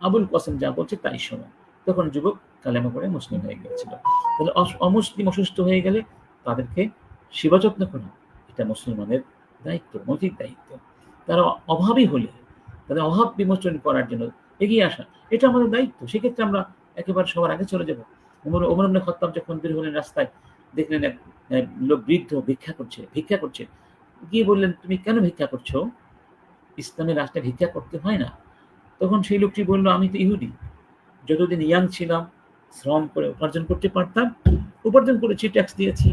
আবুল কাসিম যা বলছে তাই শোনো। তখন যুবক কালেমা পড়ে মুসলিম হয়ে গিয়েছিল। তাহলে অমুসলিম অসুস্থ হয়ে গেলে তাদেরকে সেবা যত্ন করা, এটা মুসলমানের দায়িত্ব, নৈতিক দায়িত্ব। তারা অভাবী হলে তাদের অভাব বিমোচন করার জন্য এগিয়ে আসা, এটা আমাদের দায়িত্ব। সেক্ষেত্রে আমরা একেবারে সবার আগে চলে যাব। ওমর ইবনে খাত্তাব যখন বের হলেন রাস্তায়, দেখলেন এক লোক বৃদ্ধ ভিক্ষা করছে। গিয়ে বললেন, তুমি কেন ভিক্ষা করছো? ইসলামের রাস্তায় ভিক্ষা করতে হয় না। তখন সেই লোকটি বলল, আমি তো ইহুদি, যতদিন ইয়াং ছিলাম শ্রম করে উপার্জন করতে পারতাম, উপার্জন করেছি, ট্যাক্স দিয়েছি।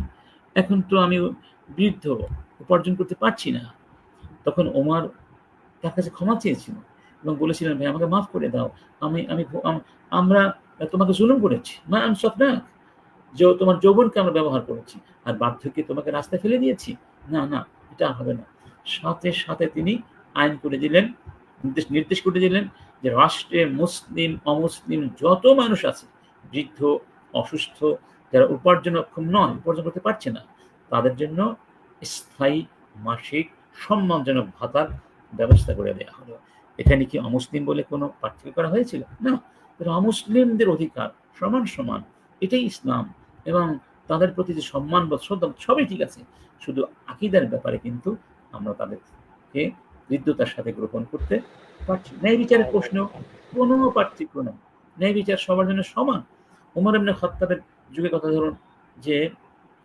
এখন তো আমি বৃদ্ধ, উপার্জন করতে পারছি না। তখন ওমর তার কাছে ক্ষমা চেয়েছিল এবং বলেছিলেন, ভাই, আমাকে মাফ করে দাও, আমি আমি আমরা তোমাকে জুলুম করেছি, মা আনসাফনাক, যে তোমার যৌবনকে আমরা ব্যবহার করেছি, আর বার্ধক্যে তোমাকে রাস্তায় ফেলে দিয়েছি। না না, এটা হবে না। সাথে সাথে তিনি আইন করে দিলেন, নির্দেশ করে দিলেন, যে রাষ্ট্রে মুসলিম অমুসলিম যত মানুষ আছে, বৃদ্ধ, অসুস্থ, যারা উপার্জনক্ষম নয়, উপার্জন করতে পারছে না, তাদের জন্য স্থায়ী মাসিক সম্মানজনক ভাতার ব্যবস্থা করে দেওয়া হলো। এখানে কি অমুসলিম বলে কোনো পার্থক্য করা হয়েছিল? না, অমুসলিমদের অধিকার সমান সমান, এটাই ইসলাম। এবং তাদের প্রতি যে সম্মান বা শ্রদ্ধা, সবই ঠিক আছে, শুধু আকীদার ব্যাপারে কিন্তু আমরা তাদেরকে হৃদ্যতার সাথে গ্রহণ করতে পারছি। ন্যায় বিচারের প্রশ্ন কোনো পার্থক্য নেই, ন্যায় বিচার সবার জন্য সমান। ওমর ইবনে খাত্তাবের যুগের কথা ধরুন, যে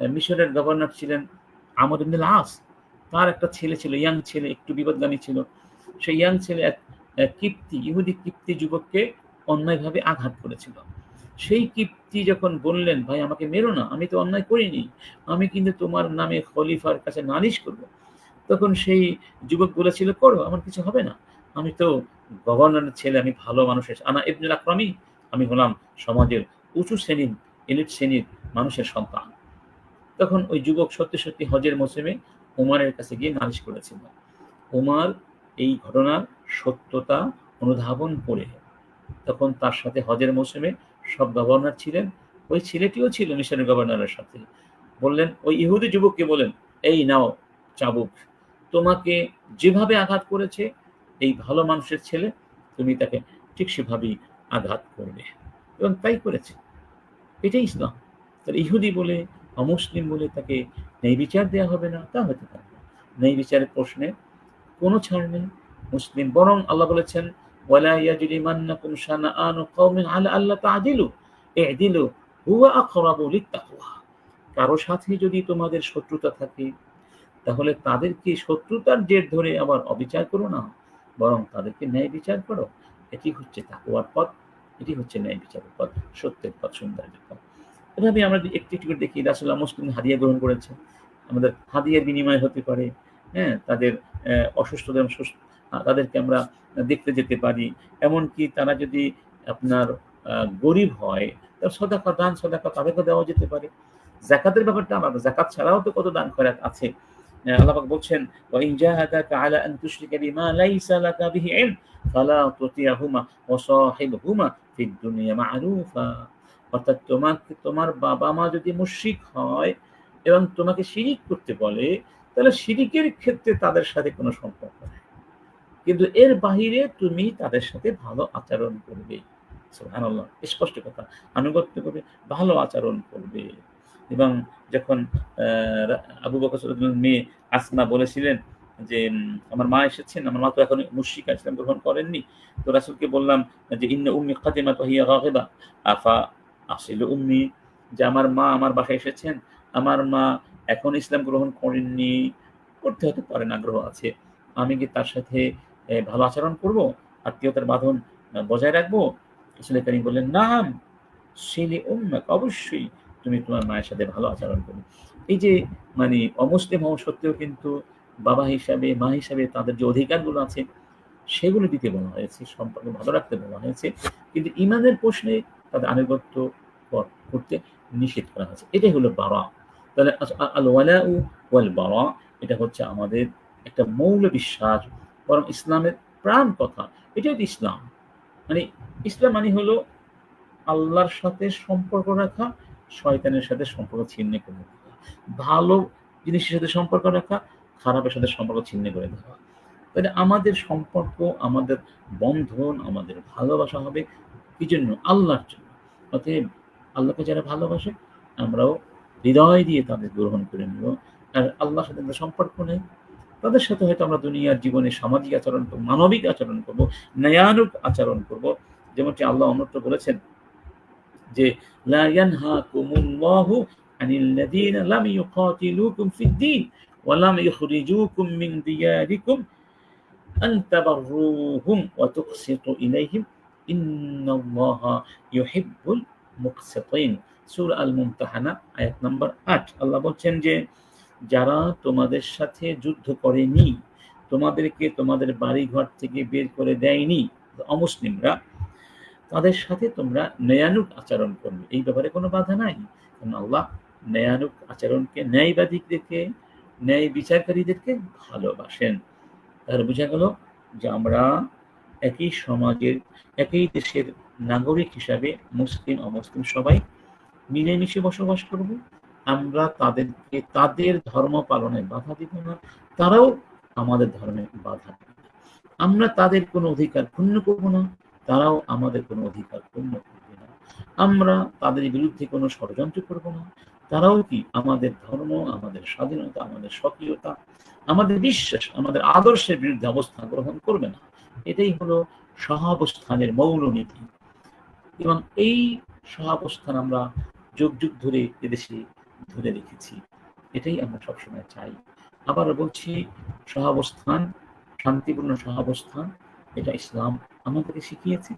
মিশরের গভর্নর ছিলেন আমর ইবনে আস, তার একটা ছেলে ছিল, ইয়াং ছেলে, একটু বিপদগামী ছিল। সেই ইয়াং ছেলে এক কিপ্তি, ইহুদি কিপ্তি যুবককে অন্যায়ভাবে আঘাত করেছিল। সেই কিপ্তি যখন বললেন, ভাই আমাকে মেরো না, আমি তো অন্যায় করিনি, আমি কিন্তু তোমার নামে খলিফার কাছে নালিশ করব। তখন সেই যুবক বলেছিল, করো, আমার কিছু হবে না, আমি তো গভর্নরের ছেলে, আমি ভালো মানুষের, আনা ইবনুল আকরামি, আমি হলাম সমাজের উঁচু শ্রেণীর, এলিট শ্রেণীর মানুষের সন্তান। তখন ওই যুবক সত্যি সত্যি হজের মৌসুমে উমারের কাছে গিয়ে নালিশ করেছিল। উমার এই ঘটনার সত্যতা অনুধাবন করে তখন তার সাথে হজের মৌসুমে সব গভর্নর ছিলেন, ওই ছেলেটিও ছিল মিশরের গভর্নরের সাথে। বললেন, ওই ইহুদি যুবককে বলেন, এই নাও চাবুক, তোমাকে যেভাবে আঘাত করেছে এই ভালো মানুষের ছেলে, তুমি তাকে ঠিক সেভাবেই আঘাত করবে। এবং তাই করেছে। এটাই ইসলাম। তাহলে ইহুদি বলে, অমুসলিম বলে তাকে ন্যায় বিচার দেওয়া হবে না, তা হতে পারে না। ন্যায় বিচারের প্রশ্নে কোনো ছাড় নেই মুসলিম। বরং আল্লাহ বলেছেন, ওয়ালা ইয়াজরিমান্নাকুম শানাআনু কওমিন আলা আল্লা তা'দিলু ই'দিলু হুয়া আকরাবু লিত-তাকওয়া। কারো সাথে যদি তোমাদের শত্রুতা থাকে, তাহলে তাদেরকে শত্রুতার জের ধরে আবার অবিচার করো না, বরং তাদেরকে ন্যায় বিচার করো। এটি হচ্ছে তাকওয়ার পথ, এটি হচ্ছে ন্যায় বিচারের পথ, সত্যের পথ, সৌন্দর্যের পথ। এভাবে আমরা একটু একটু করে দেখি, রাসূলুল্লাহ মুসলিম হাদিয়া গ্রহণ করেছে। আমাদের হাদিয়ার বিনিময় হতে পারে, হ্যাঁ, তাদের অসুস্থতা তাদেরকে আমরা দেখতে যেতে পারি। এমনকি তারা যদি আপনার গরিব হয়, তার সদাকা, দান সদাকা তাদেরকে দেওয়া যেতে পারে। যাকাতের ব্যাপারটা আলাদা, যাকাত ছাড়াও তো কত দান খয়রাত আছে। আল্লাহ পাক বলছেন, ওয়া ইন জাহাদাকা আলা আন তুশরিকা বিমা লাইসা লাকা বিহি ইলম ফালা তুতি'হুমা ওয়া সাহিবহুমা ফিদ দুনিয়া মা'রুফা। অর্থাৎ তোমার বাবা-মা যদি মুশরিক হয় এবং তোমাকে শিরিক করতে বলে, তাহলে শিরিকের ক্ষেত্রে তাদের সাথে কোনো সম্পর্ক নেই। কিন্তু এর বাহিরে তুমি তাদের সাথে ভালো আচরণ করবে। সুবহানাল্লাহ, স্পষ্ট কথা। আনুগত্য করবে, ভালো আচরণ করবে। এবং যখন আবু বকর রাদিয়াল্লাহু মেয়ে আসমা বলেছিলেন যে, আমার মা এসেছেন, আমার মা তো এখন মুশরিকা, ইসলাম গ্রহণ করেননি। তো রাসূলকে বললাম যে, ইন্না উম্মি কাদিমাত ওয়া হিয়া রাগিবা আফা আসিলু উম্মি, যে আমার মা আমার বাসায় এসেছেন, আমার মা এখন ইসলাম গ্রহণ করেননি, করতে হতে পারেন, আগ্রহ আছে, আমি কি তার সাথে ভালো আচরণ করব, আত্মীয়তার বাঁধন বজায় রাখবো? রাসূল কারীম বললেন, নাম সিলি উম্মাক, অবশ্যই তুমি তোমার মায়ের সাথে ভালো আচরণ করবে। এই যে মানে অমুসলিম হওয়া সত্ত্বেও কিন্তু বাবা হিসাবে, মা হিসাবে তাদের যে অধিকারগুলো আছে সেগুলো দিতে বলা হয়েছে, সম্পর্ক ভালো রাখতে বলা হয়েছে। কিন্তু ঈমানের প্রশ্নে তাদের আনুগত্য করতে নিষেধ করা হয়েছে। এটাই হলো বারা। তাহলে আল ওয়ালাউ ওয়াল বারা, এটা হচ্ছে আমাদের একটা মৌল বিশ্বাস, বরং ইসলামের প্রাণ কথা। এটাই তো ইসলাম। মানে ইসলাম মানে হলো আল্লাহর সাথে সম্পর্ক রাখা, শয়তানের সাথে সম্পর্ক ছিন্ন করে দেওয়া। ভালো জিনিসের সাথে সম্পর্ক রাখা, খারাপের সাথে সম্পর্ক ছিন্ন করে দেওয়া। তাহলে আমাদের সম্পর্ক, আমাদের বন্ধন, আমাদের ভালোবাসা হবে কি জন্য? আল্লাহর জন্য। অতএব আল্লাহকে যারা ভালোবাসে, আমরাও হৃদয় দিয়ে তাদের গ্রহণ করে নেব। আর আল্লাহর সাথে যাদের সম্পর্ক নেই, তাদের সাথে হয়তো আমরা দুনিয়ার জীবনে সামাজিক আচরণ করব, মানবিক আচরণ করব, ন্যায়ানুগ আচরণ করব। যেমনটি আল্লাহ অন্যত্র বলেছেন যে, লা ইয়ানহাকুমুল্লাহু আনিল্লাযীনা লাম ইউকাতিলুকুম ফিদ-দীন ওয়া লাম ইখরিজুকুম মিন দিয়ারিকুম আন তাবাররুহুম ওয়া তুকসিতু ইলাইহিম ইন্নাল্লাহা ইউহিব্বুল মুকসিতিন। সূরা আল-মুমতাহানা আয়াত নাম্বার ৮। আল্লাহ বলছেন যে, যারা তোমাদের সাথে যুদ্ধ করেনি, তোমাদেরকে তোমাদের বাড়িঘর থেকে বের করে দেয়নি, অমুসলিমরা, তাদের সাথে তোমরা ন্যায়ানুগ আচরণ করবে। এই ব্যাপারে কোনো বাধা নাই। কারণ আল্লাহ ন্যায়ানুগ আচরণকে, ন্যায়বাদীদেরকে, ন্যায় বিচারকারীদেরকে ভালোবাসেন। তাহলে বোঝা গেল যে আমরা একই সমাজের, একই দেশের নাগরিক হিসাবে মুসলিম অমুসলিম সবাই মিলেমিশে বসবাস করব। আমরা তাদেরকে তাদের ধর্ম পালনে বাধা দিব না, তারাও আমাদের ধর্মে বাধা দিবে না। আমরা তাদের কোনো অধিকার ক্ষুণ্ণ করব না, তারাও আমাদের কোনো অধিকার ক্ষুণ্ণ করবে না। আমরা তাদের বিরুদ্ধে কোনো ষড়যন্ত্র করব না, তারাও কি আমাদের ধর্ম, আমাদের স্বাধীনতা, আমাদের স্বকীয়তা, আমাদের বিশ্বাস, আমাদের আদর্শের বিরুদ্ধে অবস্থান গ্রহণ করবে না। এটাই হলো সহাবস্থানের মৌলনীতি। এবং এই সহাবস্থান আমরা যুগ যুগ ধরে এদেশে ধরে রেখেছি। এটাই আমরা সবসময় চাই। আবার বলছি, সহাবস্থান, শান্তিপূর্ণ সহাবস্থান, এটা ইসলাম আমাদেরকে শিখিয়েছে।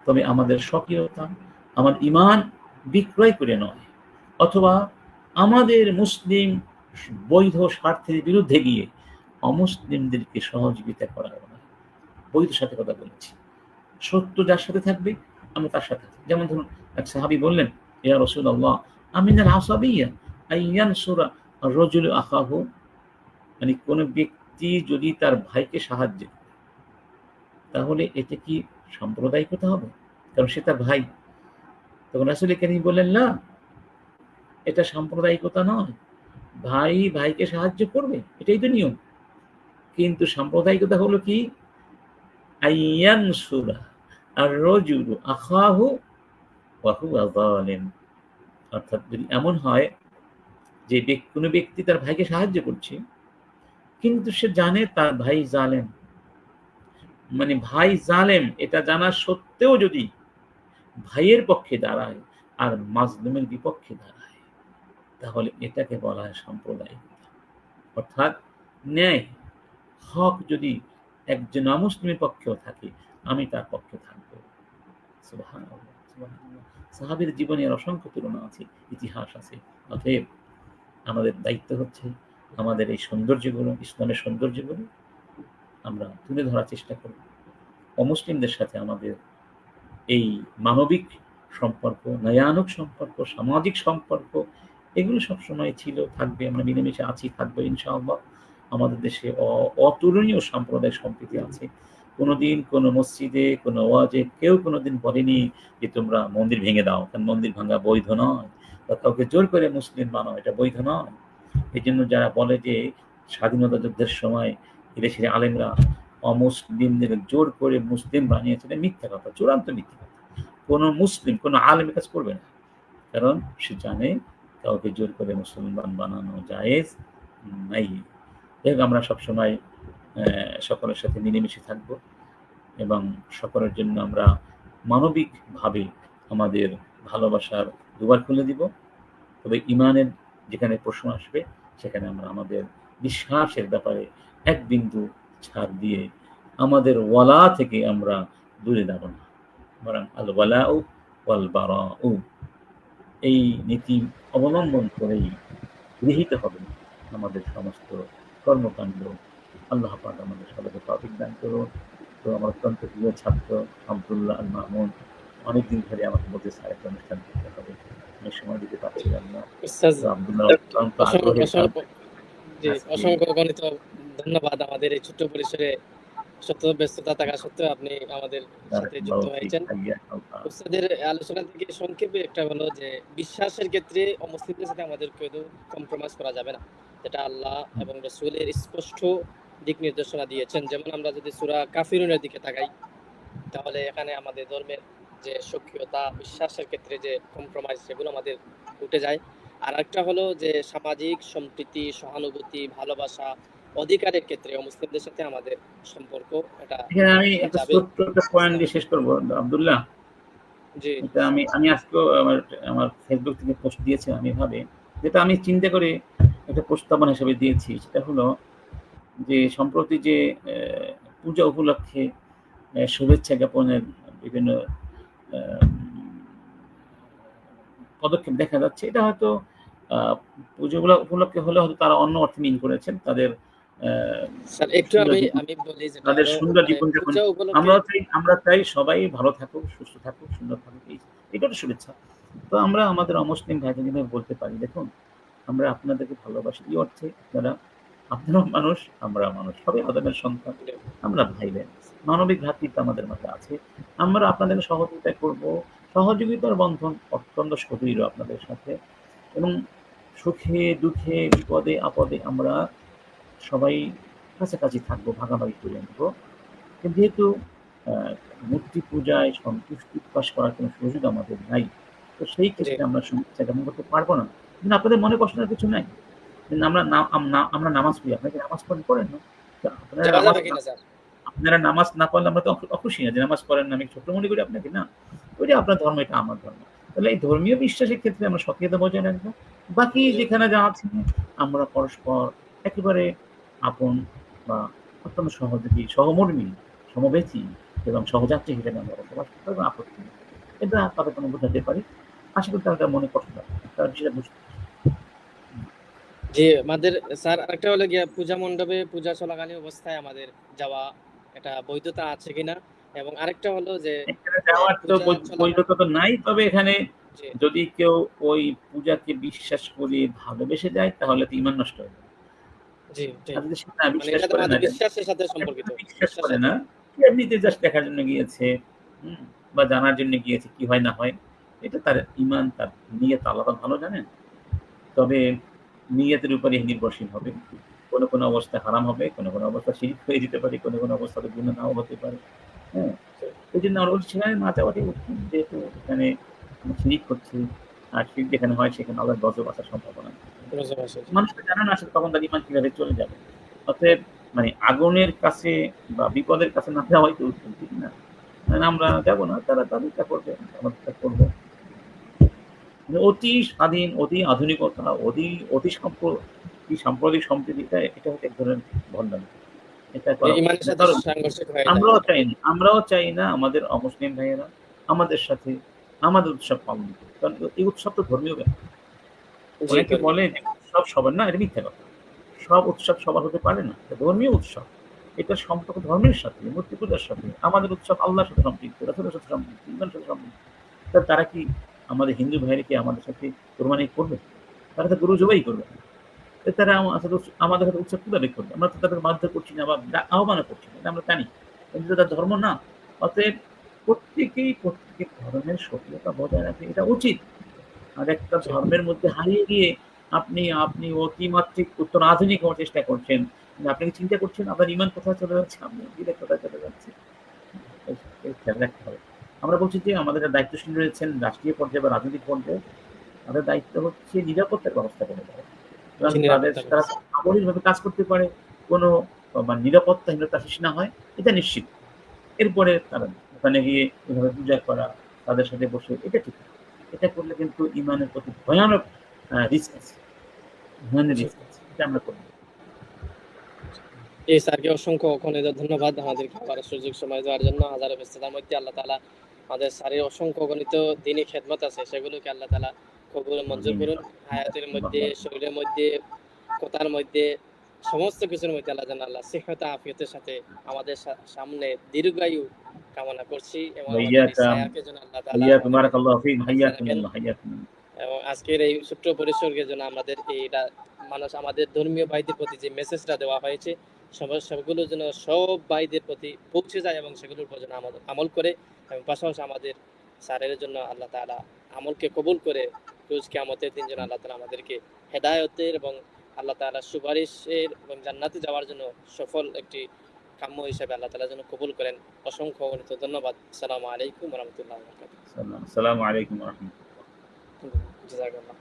তবে আমাদের স্বকীয়তা, আমার ঈমান বিক্রয় করে নয়, অথবা আমাদের মুসলিম বৈধ স্বার্থের বিরুদ্ধে গিয়ে অমুসলিমদেরকে সহযোগিতা করা নয়। বৈধ সাথে কথা বলেছি, সত্য যার সাথে থাকবে আমরা তার সাথে থাকবো। যেমন ধরুন, এক সাহাবী বললেন, ইয়া রাসূলুল্লাহ, আমিনাল আসাবিয়্যা আইয়ানসুরা আর-রাজুলু আখাহু, মানে কোন ব্যক্তি যদি তার ভাইকে সাহায্য করে, তাহলে এটা কি সাম্প্রদায়িকতা হবে? কারণ সে তার ভাই। তখন রাসূল কারীম বললেন, না, এটা সাম্প্রদায়িকতা নয়। ভাই ভাইকে সাহায্য করবে, এটাই তো নিয়ম। কিন্তু সাম্প্রদায়িকতা হলো কি, আইয়ানসুরা আর-রাজুলু আখাহু ওয়া হুয়া যালিম। অর্থাৎ যদি এমন হয় যে কোনো ব্যক্তি তার ভাইকে সাহায্য করছে, কিন্তু সে জানে তার ভাই জালেম, মানে ভাই জালেম এটা জানা সত্ত্বেও যদি ভাইয়ের পক্ষে দাঁড়ায় আর মাজলুমের বিপক্ষে দাঁড়ায়, তাহলে এটাকে বলা হয় সাম্প্রদায়িকতা। অর্থাৎ ন্যায়, হক যদি একজন অমুসলিমের পক্ষেও থাকে, আমি তার পক্ষে থাকবো। সুবহানাল্লাহ, সুবহানাল্লাহ। সাহাবীর জীবনে এর অসংখ্য তুলনা আছে, ইতিহাস আছে। অতএব আমাদের দায়িত্ব হচ্ছে আমাদের এই সৌন্দর্যগুলো, ইসলামের সৌন্দর্যগুলো আমরা তুলে ধরার চেষ্টা করব। অমুসলিমদের সাথে আমাদের এই মানবিক সম্পর্ক, ন্যায়ানুগ সম্পর্ক, সামাজিক সম্পর্ক, এগুলো সবসময় ছিল, থাকবে। আমরা মিলেমিশে আছি, থাকবো ইনশাআল্লাহ। আমাদের দেশে অতুলনীয় সাম্প্রদায়িক সম্প্রীতি আছে। কোনোদিন কোনো মসজিদে, কোনো ওয়াজে কেউ কোনোদিন বলেনি যে তোমরা মন্দির ভেঙে দাও, কারণ মন্দির ভাঙা বৈধ নয়, বা কাউকে জোর করে মুসলিম বানাও, এটা বৈধ নয়। এই জন্য যারা বলে যে স্বাধীনতা যুদ্ধের সময় এদেশের আলেমরা অমুসলিমদের জোর করে মুসলিম বানিয়েছে, এটা মিথ্যা কথা, চূড়ান্ত মিথ্যা কথা। কোনো মুসলিম কোনো আলেম কাজ করবে না, কারণ সে জানে কাউকে জোর করে মুসলমান বানানো জায়েজ নাই। আমরা সবসময় সকলের সাথে মিলেমিশে থাকব এবং সকলের জন্য আমরা মানবিকভাবে আমাদের ভালোবাসার দুয়ার খুলে দিব। তবে ইমানের যেখানে প্রশ্ন আসবে, সেখানে আমরা আমাদের বিশ্বাসের ব্যাপারে এক বিন্দু ছাড় দিয়ে আমাদের ওয়ালা থেকে আমরা দূরে যাব না, বরং আল ওয়ালাউ ওয়াল বারাউ, এই নীতি অবলম্বন করেই গৃহীত হবে আমাদের সমস্ত কর্মকাণ্ড। আল্লাহ পাক আমাদের সবাইকে তৌফিক দান করুন। তো আমার অত্যন্ত প্রিয় ছাত্র আব্দুল্লাহ আল মামুন অনেকদিন ধরে আমাকে বলতে স্যার একটা অনুষ্ঠান করতে হবে, আমি সময় দিতে পারছিলাম না। উস্তাদ, তো আব্দুল্লাহ অত্যন্ত অসংখ্য আগ্রহের সাথে অসংখ্য জি আজকে অসংখ্য গণিত ধন্যবাদ। আমাদের এই ছোট্ট পরিসরে সত্য ব্যস্ততা থাকা সত্ত্বেও আপনি আমাদের সাথে যুক্ত হয়েছেন। উস্তাদের আলোচনা থেকে সংক্ষেপে একটা হলো যে বিশ্বাসের ক্ষেত্রে অমুসলিমদের সাথে আমাদের কেউ কম্প্রোমাইজ করা যাবে না, যেটা আল্লাহ এবং রাসূলের স্পষ্ট দিক নির্দেশনা দিয়েছেন। যেমন আমরা যদি সূরা কাফিরুনের দিকে তাকাই, তাহলে এখানে আমাদের ধর্মের যে সক্রিয়তা, বিশ্বাসের ক্ষেত্রে যে কম্প্রোমাইজ, সেগুলো আমাদের উঠে যায়। আর একটা হলো যে সামাজিক সম্প্রীতি, সহানুভূতি, ভালোবাসা, অধিকারের ক্ষেত্রে অমুসলিমদের সাথে আমাদের সম্পর্ক এটা এখানে আমি রাখা একটা যাবে। ছোট্ট একটা পয়েন্ট দিয়ে শেষ করবো আব্দুল্লাহ। জি এটা আমি আজকেও আমার ফেসবুক থেকে পোস্ট দিয়েছিলাম এভাবে, যেটা আমি চিন্তা করে একটা প্রস্তাবনা হিসেবে দিয়েছি। সেটা হলো যে সম্প্রতি যে পূজা উপলক্ষে শুভেচ্ছা জ্ঞাপনের বিভিন্ন পদক্ষেপ দেখা যাচ্ছে, এটা হয়তো পুজোগুলো উপলক্ষে হলে হয়তো তারা অন্য অর্থে মিন করেছেন তাদের স্যার, একটু সুন্দর আমি জীবন, আমি বলি, যেটা তাদের হলো সুন্দর মানে জীবনযাপন। পূজা উপলক্ষে আমরা চাই সবাই ভালো থাকুক, সুস্থ থাকুক, সুন্দর থাকুক, এটা তো শুভেচ্ছা। তো আমরা আমাদের অমুসলিম ভাইদের জন্য বলতে পারি, দেখুন আমরা আপনাদেরকে ভালোবাসি এই অর্থে, আপনারাও মানুষ, আমরা মানুষ, সবাই আদমের সন্তান, আমরা ভাই বোন, মানবিক ভ্রাতৃত্ব আমাদের মধ্যে আছে। আমরা আপনাদের সহযোগিতা করব, সহযোগিতার বন্ধন অত্যন্ত সুদৃঢ় আপনাদের সাথে, এবং সুখে দুঃখে বিপদে আপদে আমরা সবাই কাছাকাছি থাকবো, ভাগাভাগি করে নেবো। কিন্তু যেহেতু মূর্তি পূজায় সন্তুষ্টি প্রকাশ করার কোনো সুযোগ আমাদের নাই, তো সেই জি ক্ষেত্রে আমরা শুভেচ্ছা জ্ঞাপন করতে পারবো না। কিন্তু আপনাদের মনে কষ্ট নেওয়ার কিছু নাই। কিন্তু আমরা নামাজ পড়ি, আপনারা কি নামাজ পড়েন না? তো আপনারা যাওয়া নামাজ যাবে কিনা স্যার? আপনারা নামাজ না পড়লে আমরা তো অখুশি না যে নামাজ পড়েন না, আমি ছোট মনে করি আপনাকে, না। ওইটা আপনার ধর্ম, এটা আমার ধর্ম। তাহলে এই ধর্মীয় বিশ্বাসের ক্ষেত্রে আমরা সক্রিয়তা বজায় রাখবো। বাকি জি, যেখানে যা আছে আমরা পরস্পর একেবারে আপন বা অত্যন্ত সহযোগী, সহমর্মী, সমব্যথী এবং সহযাত্রী হিসেবে আমরা বসবাস করতে পারবো, আপত্তি নেই। এটা তাদেরকে আমরা বোঝাতে পারি। আশা করি তারা মনে কষ্ট পাবে। তারা বিষয়টা বুঝতে জি, আমাদের স্যার আরেকটা হলো গিয়া পূজা মণ্ডপে পূজা চলাকালীন অবস্থায় আমাদের যাওয়া এটা বৈধতা আছে কিনা, এবং আরেকটা হলো যে এখানে যাওয়ার তো পূজা চলাকালীন। বৈধতা তো নাই। তবে এখানে জি, যদি কেউ ওই পূজাকে বিশ্বাস করে ভালোবেসে যায় তাহলে তো ঈমান নষ্ট হয়ে যাবে। জি, জি। আর যদি সে না মানে বিশ্বাস এটা তো করে না, আমাদের বিশ্বাসের সাথে সম্পর্কিত। বিশ্বাস করে না, সে এমনিতে জাস্ট দেখার জন্য গিয়েছে, হুম? বা জানার জন্য গিয়েছে কি হয় না হয়। এটা তার ঈমান, তার নিয়ত আল্লাহ পাক ভালো জানেন। তবে নিয়তের উপরে নির্ভরশীল হবে। কোনো অবস্থায় হারাম হবে, কোনো অবস্থায় শিরক হয়ে যেতে পারে, কোনো অবস্থাতে গুনাহ নাও হতে পারে। হ্যাঁ? জি, এইজন্য আমরা বলছি সেখানে না যাওয়াটাই উত্তম। যেহেতু এখানে আমরা শিরিক করছি। আর শিরিক যেখানে হয় সেখানে আল্লাহর গজব আসার সম্ভাবনা। বুঝতে পারছি। মানুষ তো জানে না আসলে তখন তার ঈমান কিভাবে চলে যাবে। অতএব মানে আগুনের কাছে বা বিপদের কাছে না যাওয়াই তো উত্তম, ঠিক না? মানে আমরা যাব না, তারা তাদেরটা করবে, আমাদেরটা করব। মানে অতি স্বাধীন, অতি আধুনিকতা, অতি সাম্প্রদায়িক সম্প্রীতি, এটা হচ্ছে এক ধরনের ভণ্ডামি। এটা করা উচিত ইমানের না। সাথে কারণ সাংঘর্ষিক হয়ে যায় আমরাও এটা। চাই না। আমরাও চাই না আমাদের অমুসলিম ভাইয়েরা আমাদের সাথে আমাদের উৎসব পালন করুক। কারণ এই উৎসব তো ধর্মীয় ব্যাপার। জি, অনেকে ধর্মীয়। বলে যে উৎসব সবার না, এটা মিথ্যা কথা। সব উৎসব সবার হতে পারে না। এটা ধর্মীয় উৎসব। এটার সম্পর্ক ধর্মের সাথে, মূর্তি পূজার সাথে। আমাদের উৎসব আল্লাহর সাথে সম্পৃক্ত, রাসূলের সাথে সম্পৃক্ত, ঈমানের সাথে সম্পৃক্ত। তারা কি আমাদের হিন্দু ভাইয়েরা কি আমাদের সাথে কোরবানি করবে? তারা তো গরু জবাই করবে না। তারা আমাদের সাথে উৎসব কিভাবে করবে? আমরা তো তাদের বাধ্য করছি না বা আহ্বানও করছি না। এটা আমরা জানি। কিন্তু তাদের ধর্ম না। অতএব প্রত্যেকের ধর্মের স্বকীয়তা বজায় রাখা এটা উচিত। আর একটা জি, ধর্মের মধ্যে হারিয়ে গিয়ে আপনি আপনি অতিমাত্রিক উত্তর আধুনিক হওয়ার চেষ্টা করছেন। কিন্তু আপনি কি চিন্তা করছেন আপনার ঈমান কোথায় চলে যাচ্ছে? আপনার বিবেক কোথায় চলে যাচ্ছে? এই খেয়াল রাখতে হবে। আমরা বলছি যে আমাদের যারা দায়িত্বশীল রয়েছেন রাষ্ট্রীয় পর্যায়ে বা রাজনৈতিক পর্যায়ে, তাদের দায়িত্ব হচ্ছে নিরাপত্তার ব্যবস্থা করে দেওয়া। এবং জি, নিরাপত্তা তারা ব্যবস্থা। সামরিকভাবে কাজ করতে পারে, কোনো মানে নিরাপত্তাহীনতা সৃষ্টি না হয়, এটা নিশ্চিত। এরপরে তারা ওখানে গিয়ে এভাবে পূজা করা, তাদের সাথে বসে, এটা ঠিক না। এটা করলে কিন্তু ঈমানের প্রতি ভয়ানক রিস্ক আছে। ভয়ানক জি। রিস্ক আছে। এটা আমরা করব না। এই স্যারকে অসংখ্য ধন্যবাদ আমাদেরকে আবার সুযোগ সময় দেওয়ার জন্য। হাজারো ব্যস্ততার মধ্যে আল্লাহ তাআলা আমাদের স্যারের অসংখ্য অগণিত দ্বীনি খেদমত আছে, সেগুলোকে আল্লাহ তাআলা কবুল মঞ্জুর আমিন। করুন। হায়াতের মধ্যে, শরীরের মধ্যে, কথার মধ্যে, সমস্ত কিছুর মধ্যে আল্লাহ সিহত আফিয়তের সাথে আমাদের সামনে দীর্ঘায়ু কামনা করছি, এবং আমাদের এই ওয়াইয়াকা ছায়াকে যেন আল্লাহ তাআলা ওয়াইয়াকুম আমাদেরকে বারাকাল্লাহু ফিক বাঁচিয়ে রাখেন। হাইয়াকুমুল্লাহ হাইয়াকুমুল্লাহ। এবং আজকের এই ছোট্ট পরিসরের জন্য আমাদের এইটা মানুষ আমাদের ধর্মীয় ভাইদের প্রতি যে মেসেজটা দেওয়া হয়েছে সেগুলো যেন সব ভাইদের প্রতি পৌঁছে যায়, এবং সেগুলোর উপর যেন আমাদের আমল করে, এবং পাশাপাশি আমাদের স্যারের জন্য আল্লাহ তাআলা আমলকে কবুল করে রোজ কিয়ামতের দিন যেন আল্লাহ তাআলা আমাদেরকে হেদায়েতের এবং আল্লাহ তাআলা সুপারিশের এবং জান্নাতে যাওয়ার জন্য সফল একটি কাম্য হিসেবে আল্লাহ তাআলা যেন কবুল করেন। অসংখ্য অগণিত ধন্যবাদ। আসসালামু আলাইকুম ওয়া রাহমাতুল্লাহি ওয়া বারাকাতুহু। আসসালামু আলাইকুম ওয়া রাহমাতুল্লাহ। জাযাকাল্লাহ।